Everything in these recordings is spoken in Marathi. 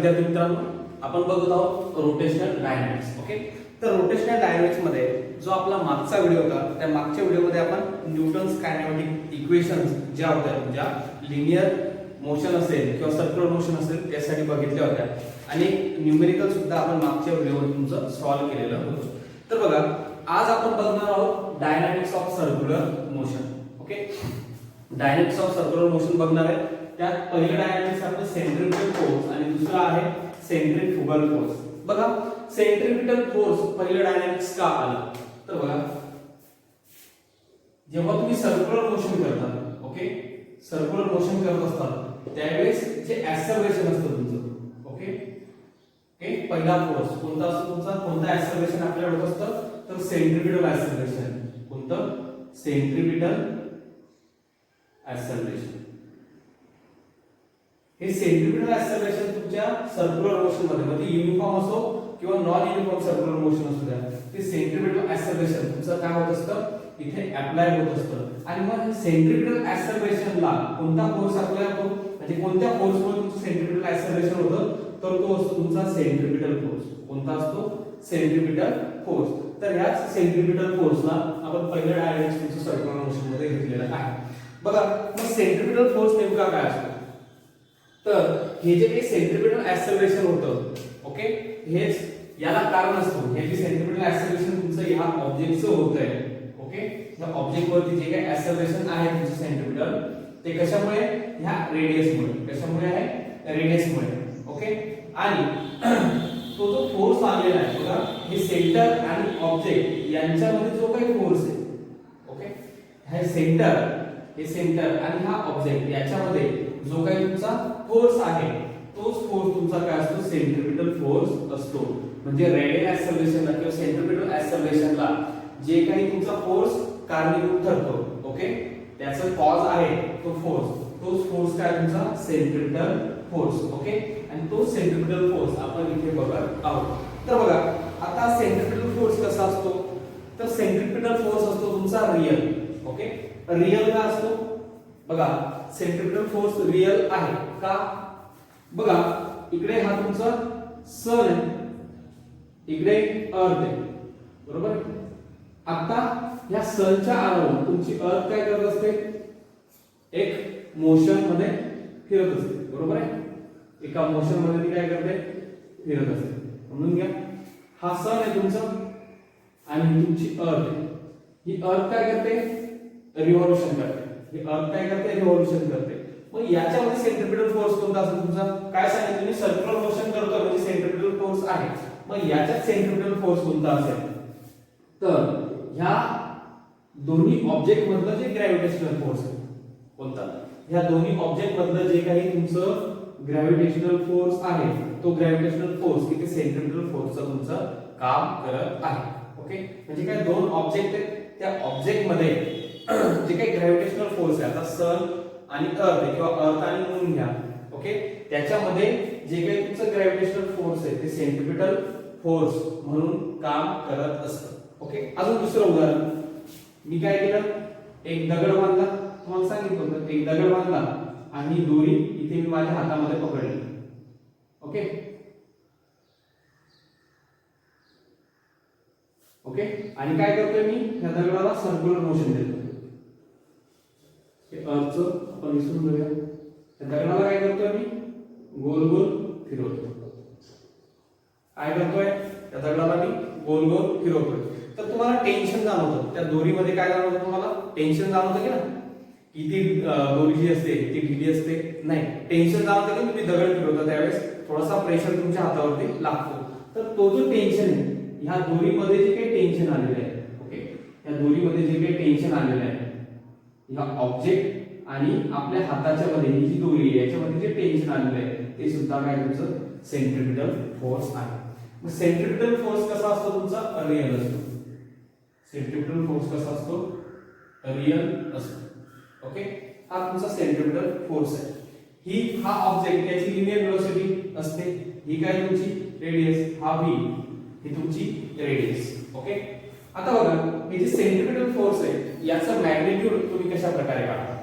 विद्यार्थी मित्रांनो, आपण बघत आहोत रोटेशनल डायनॅमिक्स. ओके, तर रोटेशनल डायनॅमिक्स मध्ये जो आपला मागचा व्हिडिओ होता, त्या मागच्या व्हिडिओमध्ये आपण न्यूटन्स कायनेमॅटिक इक्वेशन्स ज्या होत्या, ज्या लिनियर मोशन असेल किंवा सर्क्युलर मोशन असेल त्यासाठी बघितल्या होत्या आणि न्यूमेरिकल सुद्धा आपण मागच्या व्हिडिओमध्ये तुमचं सॉल्व्ह केलेलं होतं. तर बघा, आज आपण बघणार आहोत dynamics of circular motion. Okay, dynamics of circular motion बघणार आहे. त्यात पहिलं डायनॅमिक्स आपलं सेंट्रिपिटल फोर्स आणि दुसरा आहे सेंट्रिफ्युगल फोर्स. बघा, सेंट्रिपिटल फोर्स पहिलं डायनॅमिक्स का आलं, तर बघा, जेव्हा तुम्ही सर्क्युलर मोशन करता, ओके, सर्क्युलर मोशन करत असतात त्यावेळेस जे ऍक्सेलरेशन असतं तुमचं, ओके, एक पहिला फोर्स कोणता असतो तुमचा, कोणता ऍक्सेलरेशन आपल्याला होत असतं, तर सेंट्रिपिटल ऍक्सेलरेशन. कोणतं? Centripetal acceleration. हे सेंट्रिपिटल ऍक्सेलरेशन तुमच्या सर्क्युलर मोशन मध्ये, म्हणजे युनिफॉर्म असो किंवा नॉन युनिफॉर्म सर्क्युलर मोशन असू द्या, ते सेंट्रिपिटल ऍक्सेलरेशन तुमचं काय होत असतं, इथे अप्लाय होत असतं. आणि मग सेंट्रिपिटल ऍक्सेलरेशनला कोणता फोर्स अप्लाय होतो, म्हणजे कोणत्या फोर्समुळे तुमचं सेंट्रिपिटल ऍक्सेलरेशन होतं, तर तो असतो तुमचा सेंट्रिपिटल फोर्स. कोणता असतो? Centripetal force. तर ह्याच सेंट्रिपिटल फोर्सला आपण पहिल्या डायरेक्ट तुमचं सर्क्युलर मोशन मध्ये घेतलेलं आहे. बघा, मग सेंट्रिपिटल फोर्स नेमका काय असतो, तर हे जे काही सेंट्रिपिटल ऍक्सेलरेशन होतं, ओके, हेच याला कारण असतो. हे जे सेंट्रिपिटल ऍक्सेलरेशन तुमचं ह्या ऑब्जेक्टचं होतंय, ओके, या ऑब्जेक्ट वरती जे काही ऍक्सेलरेशन आहे तुमचं सेंट्रिपिटल, ते कशामुळे? ह्या रेडियसमुळे. कशामुळे आहे? रेडियसमुळे. ओके, आणि तो जो फोर्स आलेला आहे, बघा, हे सेंटर आणि ऑब्जेक्ट यांच्यामध्ये जो काही फोर्स आहे, ओके, हे सेंटर आणि हा ऑब्जेक्ट याच्यामध्ये जो काही तुमचा फोर्स आहे, तोच फोर्स तुमचा काय असतो? सेंट्रिपिटल फोर्स असतो. म्हणजे रेडियल ऍक्सेलरेशनला किंवा सेंट्रिपिटल ऍक्सेलरेशनला जे काही तुमचा फोर्स कारणीभूत ठरतो, ओके, त्याचं कॉज आहे तो फोर्स, तोच फोर्स काय तुमचा? Centripetal force. ओके, आणि तो सेंट्रिपिटल फोर्स आपण इथे बघत आहोत. तर बघा, आता सेंट्रिपिटल फोर्स कसा असतो, तर सेंट्रिपिटल फोर्स असतो तुमचा रियल. ओके, रियल का असतो? बघा, सेंट्रिपिटल फोर्स रियल आहे का? बघा, इकडे हा तुमचा सन आहे, इकडे अर्थ आहे, बरोबर. आता या सनच्या अराउंड तुमची अर्थ काय करत असते? एक मोशन मध्ये फिरत असते, बरोबर आहे. एका मोशन मध्ये ती काय करते? फिरत असते. म्हणून घ्या, हा सन आहे तुमचा आणि तुमची अर्थ आहे. ही अर्थ काय करते? रिव्हॉल्यूशन करते. ही अर्थ काय करते? रिव्हॉल्यूशन करते. मग याच्यामध्ये सेंट्रिपिटल फोर्स कोणता असतो तुमचा? काय सांगितलं मी? सर्क्युलर मोशन करतो म्हणजे सेंट्रिपिटल फोर्स आहे. मग याच्यात सेंट्रिपिटल फोर्स कोणता असेल, तर ह्या दोन्ही ऑब्जेक्ट मधलं जे ग्रॅव्हिटेशनल फोर्स आहे, कोणता? ह्या दोन्ही ऑब्जेक्ट मधलं जे काही तुमचं ग्रॅव्हिटेशनल फोर्स आहे, तो ग्रॅव्हिटेशनल फोर्स इथे सेंट्रिपिटल फोर्सचं तुमचं काम करत आहे. ओके, म्हणजे काय, दोन ऑब्जेक्ट आहेत, त्या ऑब्जेक्ट मध्ये जे काही ग्रॅव्हिटेशनल फोर्स आहे, आता सन आणि अर्थ किंवा अर्थ आणि मून घ्या, ओके, त्याच्यामध्ये जे काही तुमचं ग्रॅव्हिटेशनल फोर्स आहे ते सेंट्रिपिटल फोर्स म्हणून काम करत असतं. ओके, अजून दुसरं उदाहरण, मी काय केलं, एक दगड बांधला, तुम्हाला सांगितलं होतं, एक दगड बांधला आणि दोरी इथे मी माझ्या हातामध्ये पकडली. ओके, ओके, आणि काय करतोय मी? या दगडाला सर्क्युलर मोशन देतो. हे अर्थचं आपण विसरून जाऊया. त्या दगडाला काय करतोय मी? गोल गोल फिरवतो. काय करतोय? त्या दगडाला मी गोल गोल फिरवतोय. तर तुम्हाला टेन्शन जाणवतं, त्या दोरीमध्ये काय जाणवतं तुम्हाला? टेन्शन जाणवतं की ना, की ती दोरी जी असते ती ढिली असते? नाही, टेन्शन जाणवतं की तुम्ही दगड फिरवता त्यावेळेस थोडासा प्रेशर तुमच्या हातावरती लागतो. तर तो जो टेन्शन आहे, ह्या दोरीमध्ये जे काही टेन्शन आलेलं आहे, ओके, या दोरीमध्ये जे काही टेन्शन आलेलं आहे, ह्या ऑब्जेक्ट आणि आपल्या हाताच्या मध्ये ही जी दोरी आहे याच्यामध्ये जे टेन्शन आलेलं आहे ते सुद्धा काय तुमचं सेंट्रिपिटल फोर्स आहे. मग सेंट्रिपिटल फोर्स कसा असतो तुमचा? रियल असतो. सेंट्रिपिटल फोर्स कसा असतो? रियल असतो. ओके, हा तुमचा सेंट्रिपिटल फोर्स आहे. हा ऑब्जेक्ट याची लिनियर वेलोसिटी असते, ही काय तुमची रेडियस, हा v, ही तुमची रेडियस. ओके, आता बघा, हे जे सेंट्रिपिटल फोर्स आहे याचं मॅग्निट्यूड तुम्ही कशा प्रकारे काढता?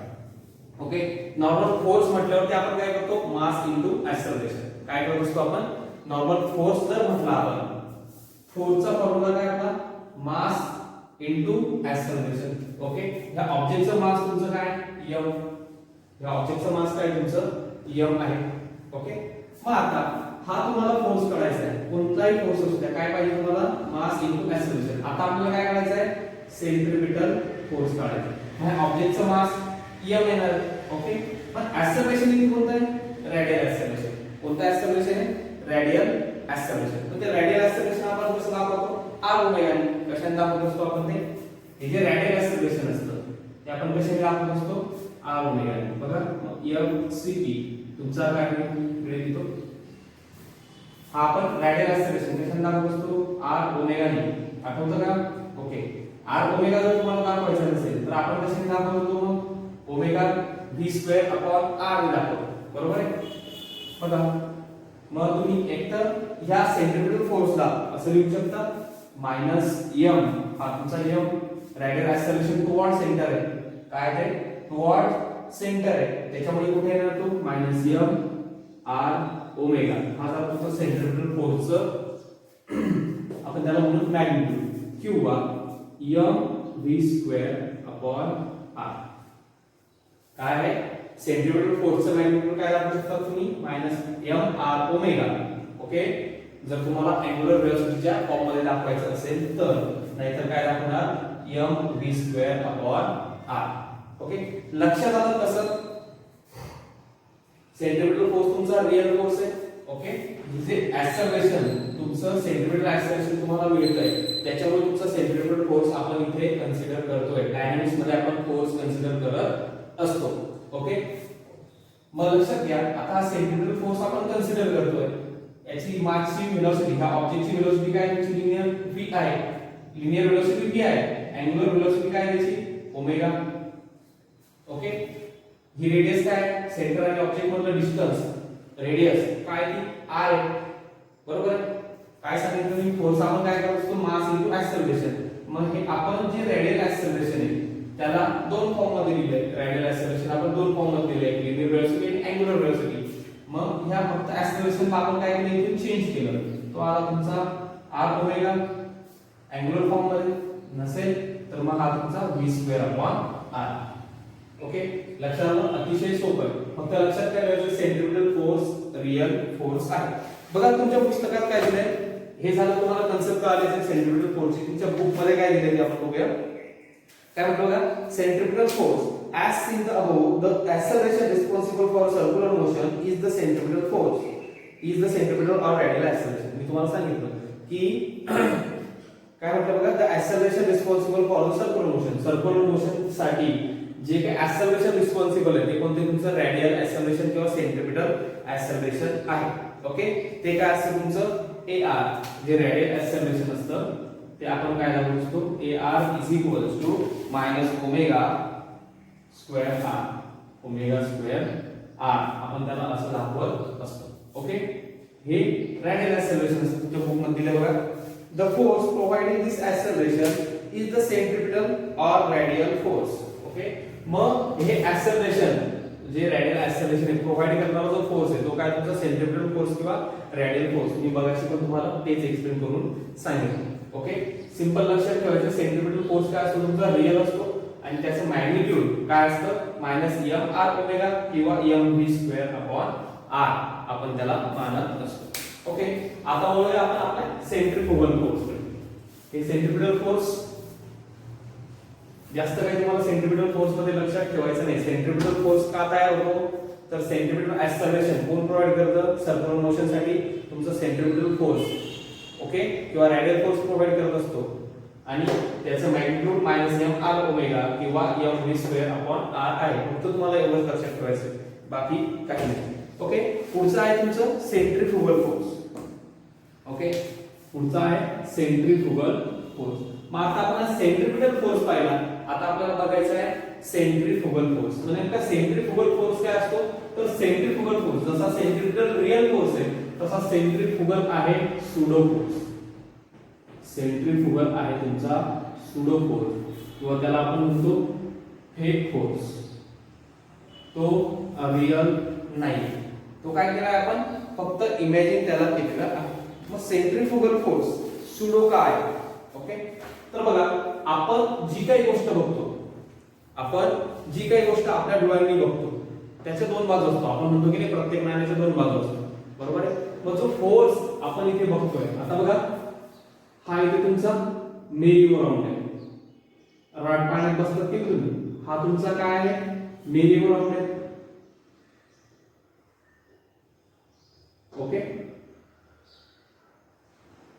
ओके, नॉर्मल फोर्स म्हटल्यावर आपण काय करतो? Mass into acceleration. काय काय करत असतो आपण नॉर्मल फोर्स जर म्हटला आपण फोर्सचा फॉर्म्युला काय आपला मास इनटू ऍक्सेलरेशन ओके ह्या ऑब्जेक्टचं मास तुमचं काय m ह्या ऑब्जेक्टचं मास काय तुमचं m आहे ओके मग आता हा तुम्हाला फोर्स काढायचा आहे कोणताही फोर्स असू द्या काय पाहिजे तुम्हाला मास इनटू ऍक्सेलरेशन आता आपल्याला काय काढायचं आहे सेंट्रिपिटल फोर्स काढायचा आहे ह्या ऑब्जेक्टचं मास m येणार ओके पण ऍक्सेलरेशन इथे कोणतं आहे रेडियल ऍक्सेलरेशन कोणतं ऍक्सेलरेशन आहे रेडियल ऍक्सेलरेशन तर ते रेडियल ऍक्सेलरेशन आपण कसं दाखवतो r ओमेगा ने कशाने दाखवत असतो आपण ते हे जे रेडियल ऍक्सेलरेशन असतं ते आपण कशाने दाखवत असतो r ओमेगा ने बघा mcp तुमचा काय इकडे लिहितो हा आपण रेडियल ऍक्सेलरेशन कशाने दाखवत असतो r ओमेगा ने आठवतं का ओके r ओमेगा जर तुम्हाला दाखवायचं नसेल तर आपण कशाने दाखवतो मग omega v square upon r ने दाखवतो बरोबर आहे बघा मग तुम्ही एकतर ह्या सेंट्रिपिटल फोर्सला असं लिहू शकता मायनस m हा तुमचा m radial acceleration toward centre आहे काय ते टुवर्ड सेंटर आहे त्याच्यामुळे कुठे येणार तो मायनस m r ओमेगा हा जर तुमचा सेंट्रिपिटल फोर्सचं आपण त्याला म्हणू मॅग्निट्यूड किंवा m v square upon r काय आहे सेंट्रिपिटल फोर्सचं मॅग्निट्यूड काय दाखवू शकता तुम्ही minus m r omega okay जर तुम्हाला अँग्युलर वेलोसिटीच्या फॉर्म मध्ये दाखवायचं असेल तर नाहीतर काय दाखवणार m v square upon r okay लक्षात आलं कसं सेंट्रिपिटल फोर्स तुमचा रियल फोर्स आहे ओके जे ऍक्सेलरेशन तुमचं सेंट्रिपिटल ऍक्सेलरेशन तुम्हाला मिळतंय त्याच्यामुळे तुमचा सेंट्रिपिटल फोर्स आपण इथे कन्सिडर करतोय डायनामिक्स मध्ये आपण फोर्स कन्सिडर करत असतो ओके मग लक्षात घ्या आता हा सेंट्रिपिटल फोर्स आपण कन्सिडर करतोय याची मासची व्हेलॉसिटी ह्या ऑब्जेक्टची व्हेलॉसिटी काय त्याची लिनियर v आहे लिनियर व्हेलॉसिटी v आहे अँग्युलर व्हेलॉसिटी काय त्याची ओमेगा ओके ही रेडियस काय सेंटर आणि ऑब्जेक्ट मधलं डिस्टन्स रेडियस काय ती r आहे बरोबर आहे काय सांगितलं मी फोर्स आपण काय करत असतो मास इनटू ऍक्सेलरेशन मग हे आपण जे रेडियल ऍक्सेलरेशन आहे त्याला दोन फॉर्म मध्ये लिहिलंय रेडियल ऍक्सेलरेशन आपण दोन फॉर्म मध्ये लिहिलंय लिनियर व्हेलॉसिटी आणि अँग्युलर व्हेलॉसिटी मग ह्या फक्त ऍक्सेलरेशन आपण काय केलं इथून चेंज केलं तो आला तुमचा r ओमेगा अँग्युलर फॉर्म मध्ये नसेल तर मग हा तुमचा v square upon r okay लक्षात आलं अतिशय सोपं आहे फक्त लक्षात ठेवायचं सेंट्रिपिटल फोर्स रियल फोर्स आहे बघा तुमच्या पुस्तकात काय दिलंय हे झालं तुम्हाला कन्सेप्ट कळाले सेंट्रिपिटल फोर्सची तुमच्या बुक मध्ये काय दिलंय ते आपण बघूया काय म्हणतो बघा centripetal force as seen the above the acceleration responsible for circular motion is the centripetal force is the centripetal or radial acceleration मी तुम्हाला सांगितलं की काय म्हटलं बघा the acceleration responsible for the circular motion साठी जे काही acceleration responsible आहे ते कोणते तुमचं रेडियल acceleration किंवा सेंट्रिपिटल acceleration आहे ओके ते काय असतं तुमचं AR जे रेडियल acceleration असतं ते आपण काय दाखवू शकतो AR is equals to minus omega square r omega square r आपण त्याला असं दाखवत असतो ओके हे रेडियल ऍक्सेलरेशन असतं तुमच्या बुक मध्ये दिले बघा the force providing this acceleration is the centripetal और रेडियल फोर्स ओके मग हे ऍक्सेलरेशन जे रेडियल ऍक्सेलरेशन प्रोव्हाइड करणारा जो फोर्स आहे तो काय तुमचा सेंट्रिपिटल फोर्स किंवा रेडियल फोर्स मी बघाशी पण तुम्हाला तेच एक्सप्लेन करून सांगितलं ओके सिंपल लक्षात ठेवायचं सेंट्रिपिटल फोर्स काय असतो तुमचा रियल असतो आणि त्याचं मॅग्निट्यूड काय असतं मायनस m r ओमेगा किंवा m v square upon r आपण त्याला मानत असतो ओके आता वळूया आपण आपल्या सेंट्रिफ्युगल फोर्स कडे हे सेंट्रिपिटल फोर्स जास्त काही तुम्हाला सेंट्रिपिटल फोर्स मध्ये लक्षात ठेवायचं नाही सेंट्रिपिटल फोर्स का तयार होतो तर सेंट्रिपिटल ऍक्सेलरेशन कोण प्रोव्हाइड करतं सर्क्युलर मोशन साठी तुमचं सेंट्रिपिटल फोर्स ओके किंवा रेडियल फोर्स प्रोव्हाइड करत असतो आणि त्याचं magnitude minus m r omega किंवा m v square upon r आहे फक्त तुम्हाला एवढंच लक्षात ठेवायचं बाकी काही नाही ओके पुढचं आहे तुमचं सेंट्रिफ्युगल फोर्स ओके पुढचा आहे सेंट्रिफ्युगल फोर्स मग आता आपण सेंट्रिपिटल फोर्स पाहिला आता आपल्याला बघायचं आहे सेंट्रिफ्युगल फोर्स म्हणजे नेमका सेंट्रिफ्युगल फोर्स काय असतो तर सेंट्रिफ्युगल फोर्स जसा सेंट्रिपिटल रियल फोर्स आहे तसा सेंट्रिफ्युगल आहे सुडो फोर्स सेंट्रिफ्युगल आहे तुमचा सुडो फोर्स किंवा त्याला आपण म्हणतो फेक फोर्स तो रियल नाही तो काय केला आपण फक्त इमॅजिन त्याला केलेलं आहे. मग सेंट्रीफ्युगल फोर्स सुडो काय? ओके, तर बघा आपण जी काही गोष्ट आपल्या डोळ्यांनी बघतो त्याच्या दोन बाजू असतो. आपण म्हणतो की नाही प्रत्येक नाण्याच्या दोन बाजू असतात, बरोबर आहे. मग जो फोर्स आपण इथे बघतोय, आता बघा हा इथे तुमचा मेरी गो राऊंड आहे. रॉड पाण्यात बसतात की तुम्ही, हा तुमचा काय आहे? मेरी गो राऊंड आहे. ओके,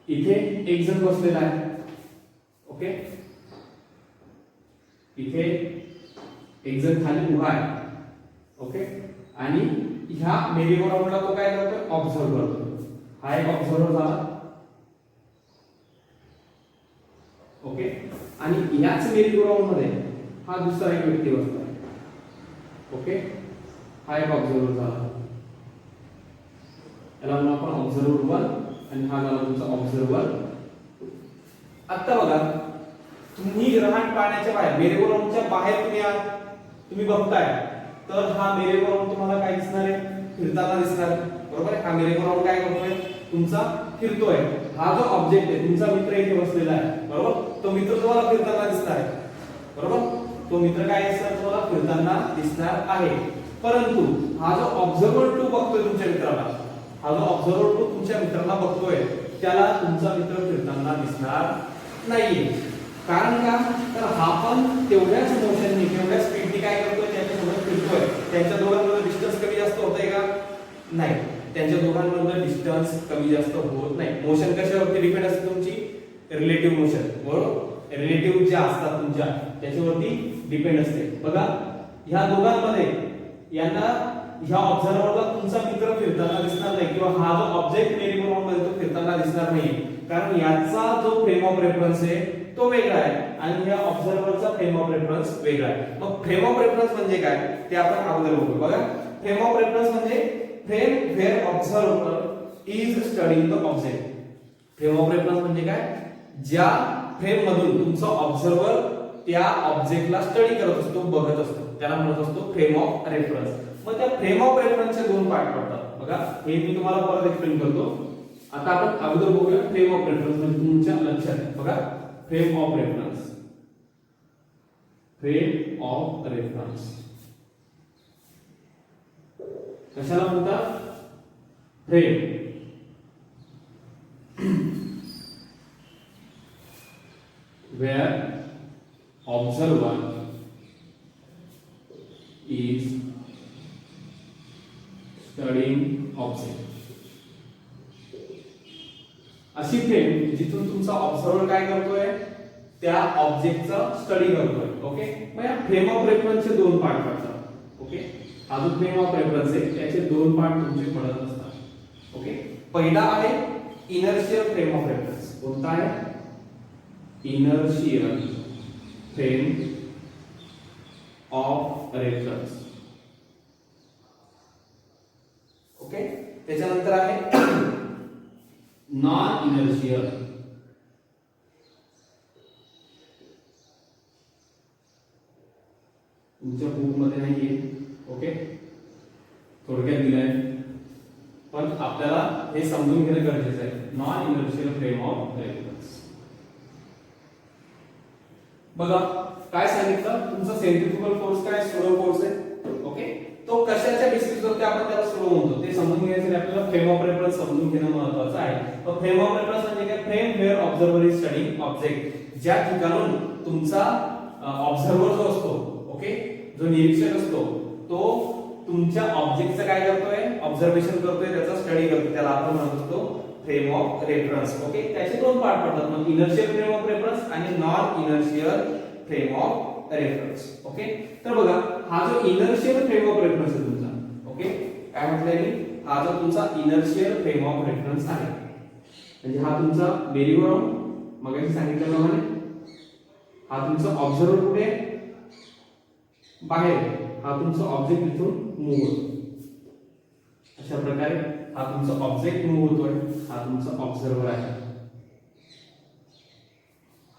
इथे एक जण बसलेला आहे. ओके, इथे एक जण खाली उभा आहे. ओके, आणि ह्या मेरी गो राऊंडला तो काय करतोय? ऑब्झर्व करतोय. हा एक ऑब्झर्वर झाला. ओके, आणि याच मेरी गो राऊंड मध्ये हा दुसरा एक व्यक्ती बसला. ओके, हा एक ऑब्झर्वर झाला. याला म्हणून आपण ऑब्झर्वर 1 आणि हा झाला तुमचा ऑब्झर्वर. आता बघा तुम्ही रहाट पाण्याच्या बाहेर मेरी गो राऊंडच्या बाहेर तुम्ही बघताय, तर हा मेरी गो राऊंड तुम्हाला काय दिसणार आहे? फिरताना दिसणार, बरोबर आहे. हा मेरी गो राऊंड काय करतोय? तुमचा फिरतोय. हा जो ऑब्जेक्ट आहे तुमचा मित्र इथे बसलेला आहे, बरोबर, तो मित्र तुम्हाला फिरताना दिसणार आहे, बरोबर. तो मित्र काय दिसणार? तुम्हाला फिरताना दिसणार आहे. परंतु हा जो ऑब्झर्वर 2 बघतोय तुमच्या मित्राला, हा जो ऑब्झर्वर 2 तुमच्या मित्राला बघतोय, त्याला तुमचा मित्र फिरताना दिसणार नाहीये. कारण का? तर हा पण तेवढ्याच मोशननी तेवढ्याच स्पीडनी काय करतोय? त्याच्यासोबत फिरतोय. त्यांच्या दोघांमध्ये डिस्टन्स कमी जास्त होतंय का? नाही, त्यांच्या दोघांमध्ये डिस्टन्स कमी जास्त होत नाही. मोशन कशावरती डिपेंड असते तुमची? रिलेटिव्ह मोशन, बरोबर. रिलेटिव्ह ज्या असतात तुमच्या त्याच्यावरती डिपेंड असते. बघा ह्या दोघांमध्ये यांना ह्या ऑब्झर्वरला तुमचा मित्र फिरताना दिसणार नाही, किंवा हा जो ऑब्जेक्ट मेरी गो राऊंड मध्ये तो फिरताना दिसणार नाही, कारण याचा जो फ्रेम ऑफ रेफरन्स आहे तो वेगळा आहे आणि ह्या ऑब्झर्वरचा फ्रेम ऑफ रेफरन्स वेगळा आहे. मग फ्रेम ऑफ रेफरन्स म्हणजे काय ते आपण अगोदर बघू. बघा फ्रेम ऑफ रेफरन्स म्हणजे frame where observer is studying the object. Frame of reference म्हणजे काय? ज्या फ्रेम मधून तुमचा ऑब्झर्वर त्या ऑब्जेक्टला स्टडी करत असतो, बघत असतो, त्याला म्हणत असतो फ्रेम ऑफ रेफरन्स. मग त्या फ्रेम ऑफ रेफरन्सचे दोन पार्ट पडतात. बघा हे मी तुम्हाला परत एक्सप्लेन करतो. आता आपण अगोदर बघूया फ्रेम ऑफ रेफरन्स म्हणजे तुमच्या लक्षात आहे. बघा frame of reference, frame of reference कशाला म्हणतात? Frame where observer is studying object. अशी फ्रेम जिथून तुमचा ऑब्झर्वर काय करतोय? त्या ऑब्जेक्टचा स्टडी करतोय. ओके, मग या फ्रेम ऑफ रेफरन्सचे दोन पार्ट पडतात. ओके, हा जो फ्रेम ऑफ रेफरन्स आहे त्याचे दोन पार्ट तुमचे पडत असतात. ओके, पहिला आहे इनर्शियल फ्रेम ऑफ रेफरन्स. कोणता आहे? Inertial frame of reference. Okay, त्याच्यानंतर आहे नॉन इनर्शियल. तुमच्या बुक मध्ये नाहीये. ओके, थोडक्यात दिलंय, पण आपल्याला हे समजून घेणं गरजेचं आहे. Non inertial frame of reference. बघा काय सांगितलं? तुमचा सेंट्रीफ्युगल फोर्स काय? सुडो फोर्स आहे. ओके, तो कशाच्या बेसिसवरती आपण त्याला सुडो म्हणतो ते समजून घ्यायसाठी आपल्याला फ्रेम ऑफ रेफरन्स समजून घेणं महत्त्वाचं आहे. तर फ्रेम ऑफ रेफरन्स म्हणजे काय? Frame where observer is studying object. ज्या ठिकाणून तुमचा ऑब्झर्वर जो असतो, ओके, जो निरीक्षक असतो, तो तुमच्या ऑब्जेक्टचं काय करतोय? ऑब्झर्वेशन करतोय, त्याचा स्टडी करतोय, त्याला आपण म्हणत असतो फ्रेम ऑफ रेफरन्स. ओके, त्याचे दोन पार्ट पडतात, मग इनर्शियल फ्रेम ऑफ रेफरन्स आणि non inertial frame of reference. Okay, तर बघा हा जो इनर्शियल फ्रेम ऑफ रेफरन्स आहे तुमचा, ओके, काय म्हटलंय मी? हा जो तुमचा इनर्शियल फ्रेम ऑफ रेफरन्स आहे म्हणजे हा तुमचा मेरी गो राऊंड मगाशी सांगितल्याप्रमाणे, हा तुमचा ऑब्झर्वर कुठे आहे? बाहेर. हा तुमचा ऑब्जेक्ट इथून मूव्ह होतो. अशा प्रकारे हा तुमचा ऑब्जेक्ट मूव्ह होतोय, हा तुमचा ऑब्झर्वर आहे.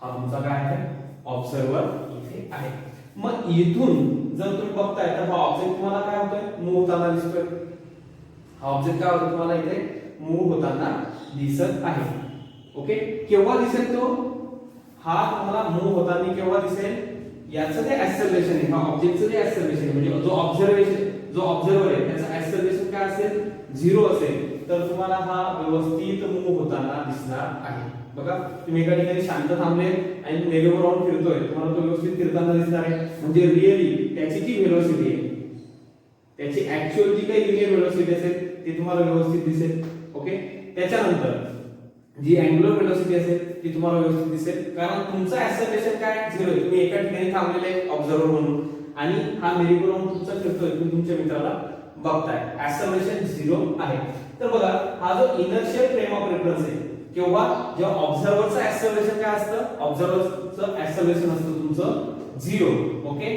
हा तुमचा काय आहे? ऑब्झर्वर इथे आहे. मग इथून जर तुम्ही बघताय तर हा ऑब्जेक्ट तुम्हाला काय होतोय? मूव्ह होताना दिसतोय. हा ऑब्जेक्ट काय होतो तुम्हाला इथे मूव्ह होताना दिसत आहे. ओके, केव्हा दिसेल तो? हा तुम्हाला मूव्ह होताना केव्हा दिसेल? याचं जे ऍक्सेलरेशन आहे, हा ऑब्जेक्टचं जे ऍक्सेलरेशन आहे, म्हणजे जो ऑब्झर्वर आहे त्याचं ऍक्सेलरेशन काय असेल? 0 असेल. तर तुम्हाला हा व्यवस्थित मूव्ह होताना दिसणार आहे. बघा, तुम्ही एका ठिकाणी शांत थांबले आणि मेरीगो राऊंड फिरतोय, तुम्हाला तो व्यवस्थित फिरताना दिसणार आहे. म्हणजे रिअली त्याची जी व्हेलॉसिटी आहे, त्याची ऍक्च्युअल जी काही लिनियर व्हेलॉसिटी असेल ती तुम्हाला व्यवस्थित दिसेल. ओके, त्याच्यानंतर जी अँग्युलर व्हेलॉसिटी असेल ती तुम्हाला व्यवस्थित दिसेल, कारण तुमचं ऍक्सेलरेशन काय 0 आहे. तुम्ही एका ठिकाणी थांबलेले ऑब्झर्वर म्हणून आणि हा मेरीगो राऊंड तुमचा फिरतोय, तुम्ही तुमच्या मित्राला बघताय, ऍक्सेलरेशन 0 आहे. तर बघा, हा जो इनर्शियल फ्रेम ऑफ रेफरन्स आहे, जेव्हा ऑब्झर्वरचं ऍक्सेलरेशन काय असतं? ऑब्झर्वरचं ऍक्सेलरेशन असतं तुमचं 0. ओके,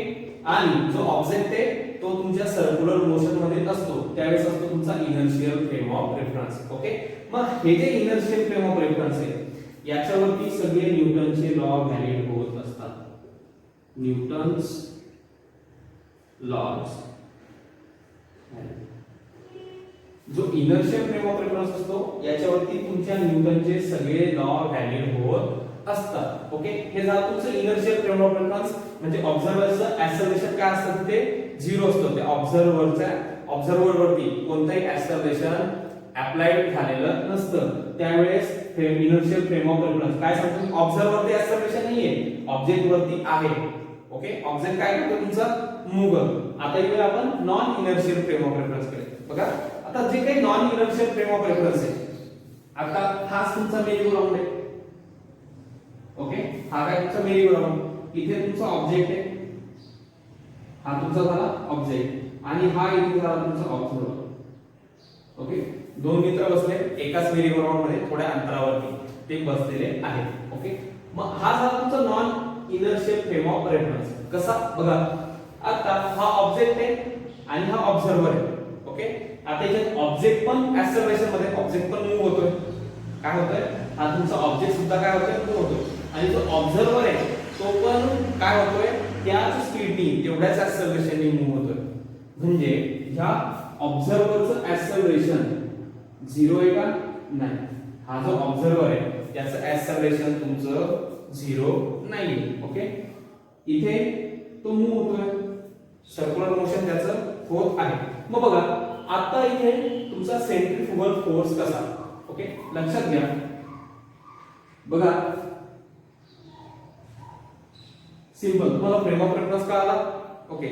आणि जो ऑब्जेक्ट आहे तो तुमच्या सर्क्युलर मोशन मध्ये असतो, त्यावेळेस असतो तुमचा inertial frame of reference. Okay, मग हे जे इनर्शियल फ्रेम ऑफ रेफरन्स आहे याच्यावरती सगळे न्यूटनचे लॉ व्हॅलिड होत असतात. न्यूटन्स लॉज, जो इनर्शियल फ्रेम ऑफ रेफरन्स असतो याच्यावरती तुमच्या न्यूटनचे सगळे लॉ व्हॅलिड होत असतात. ओके, हे झालं तुमचं इनर्शियल फ्रेम ऑफ रेफरन्स, म्हणजे ऑब्झर्वरचं ऍक्सेलरेशन काय असतं? ते 0 असतं. त्या ऑब्झर्वर वरती कोणताही ऍक्सेलरेशन अप्लाइड झालेलं नसतं. त्यावेळेस इनर्शियल फ्रेम ऑफ रेफरन्स काय सांगतो? ऑब्झर्वर वरती ऍक्सेलरेशन नाहीये, ऑब्जेक्ट वरती आहे. ओके, ऑब्जेक्ट काय करतो? तुमचा मूव्ह. आता येऊया आपण non inertial frame of reference कडे. बघा, आता जे काही non inertial frame of reference आहे, आता हाच तुमचा मेरीगो राऊंड आहे. ओके, हा काय तुमचा मेरीगो राऊंड, इथे तुमचा ऑब्जेक्ट आहे, हा तुमचा झाला ऑब्जेक्ट, आणि हा इथे झाला तुमचा ऑब्झर्वर. ओके, दोन मित्र बसले एकाच मेरीगो राऊंड मध्ये, थोड्या अंतरावरती ते बसलेले आहेत. ओके, मग हा झाला तुमचा non inertial frame of reference. कसा? बघा, आता हा ऑब्जेक्ट आहे आणि हा ऑब्झर्वर आहे. ओके, आता याच्यात ऑब्जेक्ट पण ऍक्सेलरेशन मध्ये, ऑब्जेक्ट पण मूव्ह होतोय. काय होतोय? हा तुमचा ऑब्जेक्ट सुद्धा काय होतोय? मूव्ह होतोय. आणि जो ऑब्झर्वर आहे तो पण काय होतोय? त्याच स्पीडनी, तेवढ्याच ऍक्सेलरेशनने मूव्ह होतोय. म्हणजे ह्या ऑब्झर्वरचं ऍक्सेलरेशन 0 आहे का? नाही. हा जो ऑब्झर्वर आहे त्याचं ऍक्सेलरेशन तुमचं 0 नाहीये. ओके, इथे तो मूव्ह होतोय, सर्क्युलर मोशन त्याचं होत आहे. मग बघा, आता इथे तुमचा सेंट्रीफ्युगल फोर्स कसा? ओके, लक्षात घ्या. बघा, सिंपल, तुम्हाला फ्रेम ऑफ रेफरन्स कळाला. ओके,